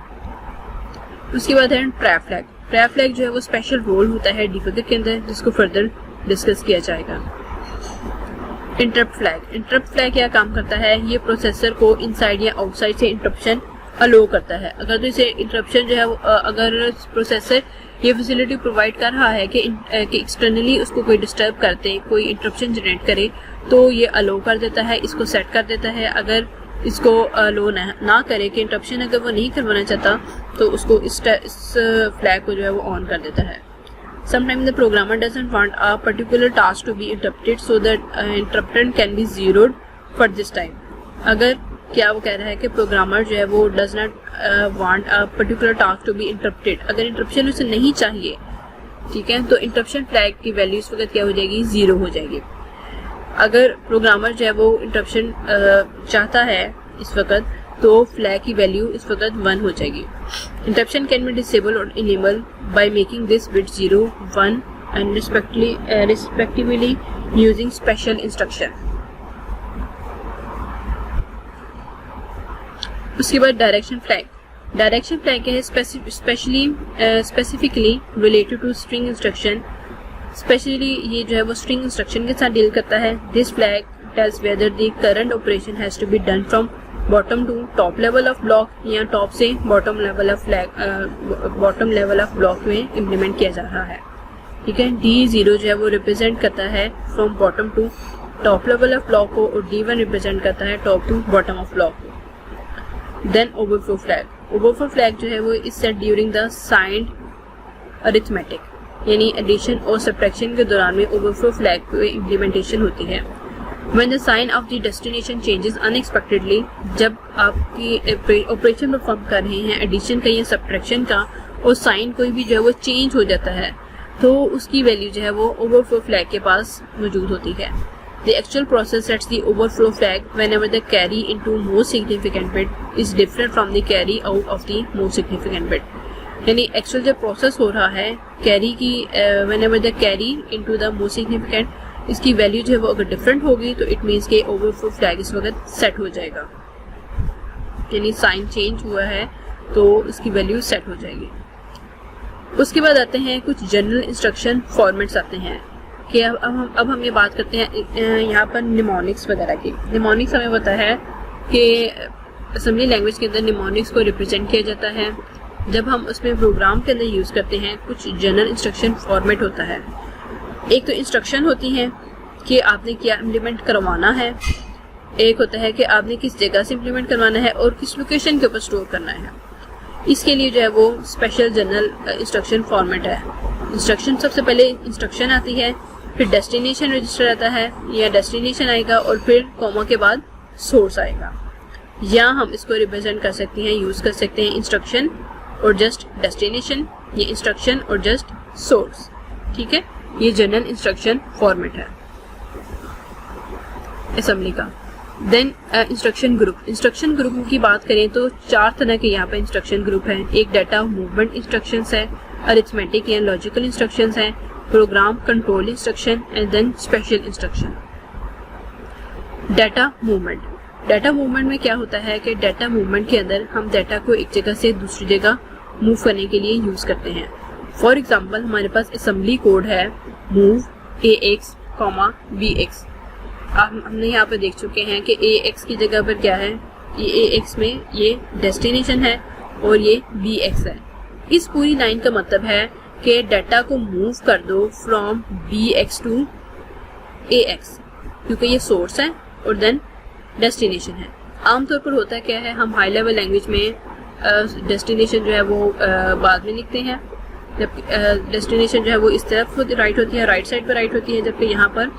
उसके बाद है ट्रैप फ्लैग। ट्रैप फ्लैग जो है वो स्पेशल रोल होता है डिबगर के अंदर, जिसको फर्दर डिस्कस किया जाएगा। Interrupt flag. इंटरप्ट फ्लैग क्या काम करता है, ये प्रोसेसर को इनसाइड या आउटसाइड से इंटरप्शन अलो करता है। अगर तो इसे इंटरप्शन जो है अगर प्रोसेसर ये फैसिलिटी प्रोवाइड कर रहा है कि एक्सटर्नली उसको कोई डिस्टर्ब करते, कोई इंटरप्शन जनरेट करे, तो ये अलो कर देता है, इसको सेट कर देता है। अगर इसको अलो ना करे कि इंटरप्शन अगर वो नहीं करवाना चाहता, तो उसको इस फ्लैग को जो है वो ऑन कर देता है। Sometimes the programmer doesn't want a particular task to be interrupted, so that interruption can be zeroed for this time. अगर क्या वो कह रहा है कि प्रोग्रामर जो है वो does not want a particular task to be interrupted, अगर इंटरप्शन उसे नहीं चाहिए, ठीक है, तो इंटरप्शन फ्लैग की वैल्यू इस वक्त क्या हो जाएगी, 0 हो जाएगी। अगर प्रोग्रामर जो है वो इंटरप्शन चाहता है इस वक्त, तो फ्लैग की वैल्यू इस वक्त 1 हो जाएगी। इंटरप्शन कैन बी डिसेबल और enable by making this bit 0, 1 and respectively using special instruction. उसके बाद डायरेक्शन फ्लैग। डायरेक्शन फ्लैग है specifically related to string instruction. Specially ये जो है वो स्ट्रिंग इंस्ट्रक्शन के साथ डील करता है। This flag tells whether the current operation has to be done from bottom to top level of block, या टॉप से बॉटम लेवल ऑफ ब्लॉक में इम्प्लीमेंट किया जा रहा है, ठीक है। D0 जो है वो रिप्रेजेंट करता है from bottom to top level of block को, और D1 रिप्रेजेंट करता है top to bottom of block को। Then overflow flag. Overflow flag जो है वो is set during the signed arithmetic, यानी एडिशन और सब्ट्रैक्शन के दौरान में ओवरफ्लो फ्लैग की इम्प्लीमेंटेशन होती है। When the sign of the destination changes unexpectedly, जब आपकी ऑपरेशन परफॉर्म कर रहे हैं एडिशन का या सब्ट्रैक्शन का, और साइन कोई भी जो है वो चेंज हो जाता है, तो उसकी वैल्यू जो है वो ओवरफ्लो फ्लैग के पास मौजूद होती है। The actual process sets the overflow flag whenever the carry into most significant bit is different from the carry out of the most significant bit. यानी एक्चुअल जब प्रोसेस हो रहा है कैरी की, whenever the carry into the most significant, इसकी value जो है वो अगर डिफरेंट होगी, तो इट मीन्स के ओवरफ्लो फ्लैग इस वक्त सेट हो जाएगा, यानी साइन चेंज हुआ है तो इसकी वैल्यू सेट हो जाएगी। उसके बाद आते हैं कुछ जनरल इंस्ट्रक्शन फॉर्मेट्स आते हैं कि अब हम ये बात करते हैं यहाँ पर निमोनिक्स वगैरह की। निमोनिक्स हमें पता है कि असेंबली लैंग्वेज के अंदर निमोनिक्स को रिप्रेजेंट किया जाता है। जब हम उसमें प्रोग्राम के अंदर यूज़ करते हैं, कुछ जनरल इंस्ट्रक्शन फॉर्मेट होता है। एक तो इंस्ट्रक्शन होती है कि आपने क्या इम्प्लीमेंट करवाना है, एक होता है कि आपने किस जगह से इम्प्लीमेंट करवाना है और किस लोकेशन के ऊपर स्टोर करना है। इसके लिए जो है वो स्पेशल जनरल इंस्ट्रक्शन फॉर्मेट है। इंस्ट्रक्शन सबसे पहले इंस्ट्रक्शन आती है, फिर डेस्टिनेशन रजिस्टर आता है या डेस्टिनेशन आएगा, और फिर कॉमा के बाद सोर्स आएगा। या हम इसको रिप्रेजेंट कर सकते हैं, यूज़ कर सकते हैं इंस्ट्रक्शन और जस्ट डेस्टिनेशन, ये इंस्ट्रक्शन और जस्ट सोर्स, ठीक है। ये जनरल इंस्ट्रक्शन फॉर्मेट है असेंबली का। Then instruction group. Instruction group की बात करें तो 4 तरह के यहाँ पे इंस्ट्रक्शन ग्रुप हैं। एक डाटा मूवमेंट इंस्ट्रक्शंस है, अरिथमेटिक या लॉजिकल इंस्ट्रक्शंस हैं, program control instruction and then special instruction. Data movement. Data movement में क्या होता है कि डाटा मूवमेंट के अंदर हम डाटा को एक जगह से दूसरी जगह मूव करने के लिए यूज़ करते हैं। फॉर एग्जाम्पल हमारे पास असेंबली कोड है मूव AX, BX। हमने यहाँ पर देख चुके हैं कि AX की जगह पर क्या है, ये AX में ये डेस्टिनेशन है और ये BX है। इस पूरी लाइन का मतलब है कि डाटा को मूव कर दो फ्रॉम BX टू AX, क्योंकि ये सोर्स है और देन डेस्टिनेशन है। आमतौर पर होता है क्या है, हम हाई लेवल लैंग्वेज में डेस्टिनेशन जो है वो बाद में लिखते हैं, जब डेस्टिनेशन जो है वो इस तरफ राइट होती है, राइट साइड पर राइट होती है, जबकि यहाँ पर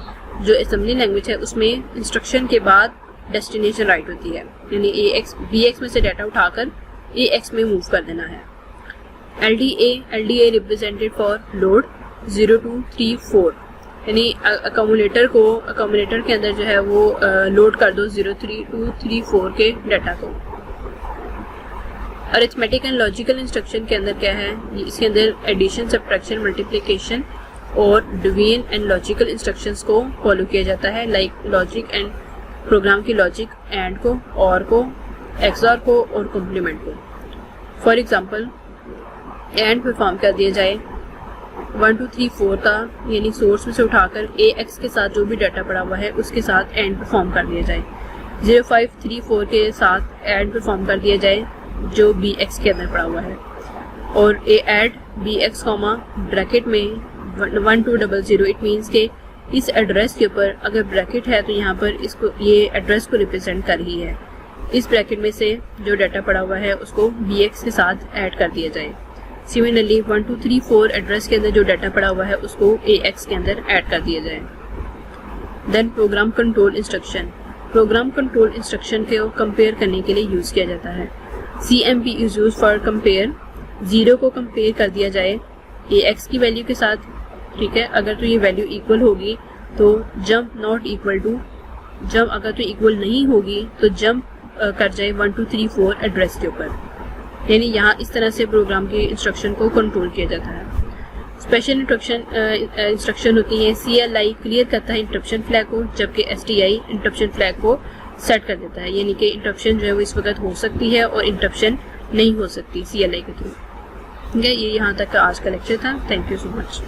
जो असेंबली लैंग्वेज है उसमें इंस्ट्रक्शन के बाद डेस्टिनेशन राइट होती है, यानी BX में से डाटा उठाकर AX में मूव कर देना है। LDA रिप्रेजेंटेड फॉर लोड 0 2 3 4, यानी अकोमोडेटर के अंदर जो है वो लोड कर दो 0 3 2 3 4 के डाटा को। अरिथमेटिक एंड लॉजिकल इंस्ट्रक्शन के अंदर क्या है, इसके अंदर एडिशन, सब्ट्रैक्शन, मल्टीप्लिकेशन और डिवीजन एंड लॉजिकल इंस्ट्रक्शंस को फॉलो किया जाता है, लाइक लॉजिक एंड प्रोग्राम की लॉजिक, एंड को, और को, एक्सऑर को और कॉम्प्लीमेंट को। फॉर एग्जांपल एंड परफॉर्म कर दिया जाए 1 2 3 4 का, यानी सोर्स में से उठाकर AX के साथ जो भी डाटा पड़ा हुआ है उसके साथ एंड परफॉर्म कर दिया जाए। 0 5 3 4 के साथ एंड परफॉर्म कर दिया जाए जो BX के अंदर पड़ा हुआ है, और एड BX कॉमा ब्रैकेट में 1 2 0 0, इट मीन्स के इस एड्रेस के ऊपर अगर ब्रैकेट है तो यहाँ पर इसको ये एड्रेस को रिप्रेजेंट कर रही है। इस ब्रैकेट में से जो डाटा पड़ा हुआ है उसको BX के साथ ऐड कर दिया जाए। सिमिलरली 1 2 3 4 एड्रेस के अंदर जो डाटा पड़ा हुआ है उसको AX के अंदर ऐड कर दिया जाए। Then program control instruction. Program control instruction को कंपेयर करने के लिए यूज किया जाता है। CMP is use for compare. 0 को कंपेयर कर दिया जाए AX की वैल्यू के साथ, ठीक है। अगर तो ये वैल्यू इक्वल होगी तो jump not equal to, jump अगर तो इक्वल नहीं होगी तो जंप कर जाए 1 2 3 4 एड्रेस के ऊपर, यानी यहाँ इस तरह से प्रोग्राम के इंस्ट्रक्शन को कंट्रोल किया जाता है। स्पेशल इंस्ट्रक्शन होती है CLI क्लियर करता है इंटरप्शन फ्लैग को, जबकि STI इंटरप्शन फ्लैग को सेट कर देता है, यानी कि इंटरप्शन जो है वो इस वक्त हो सकती है और इंटरप्शन नहीं हो सकती CLI के थ्रू। ठीक है, ये यहाँ तक का आज का लेक्चर था। Thank you so much.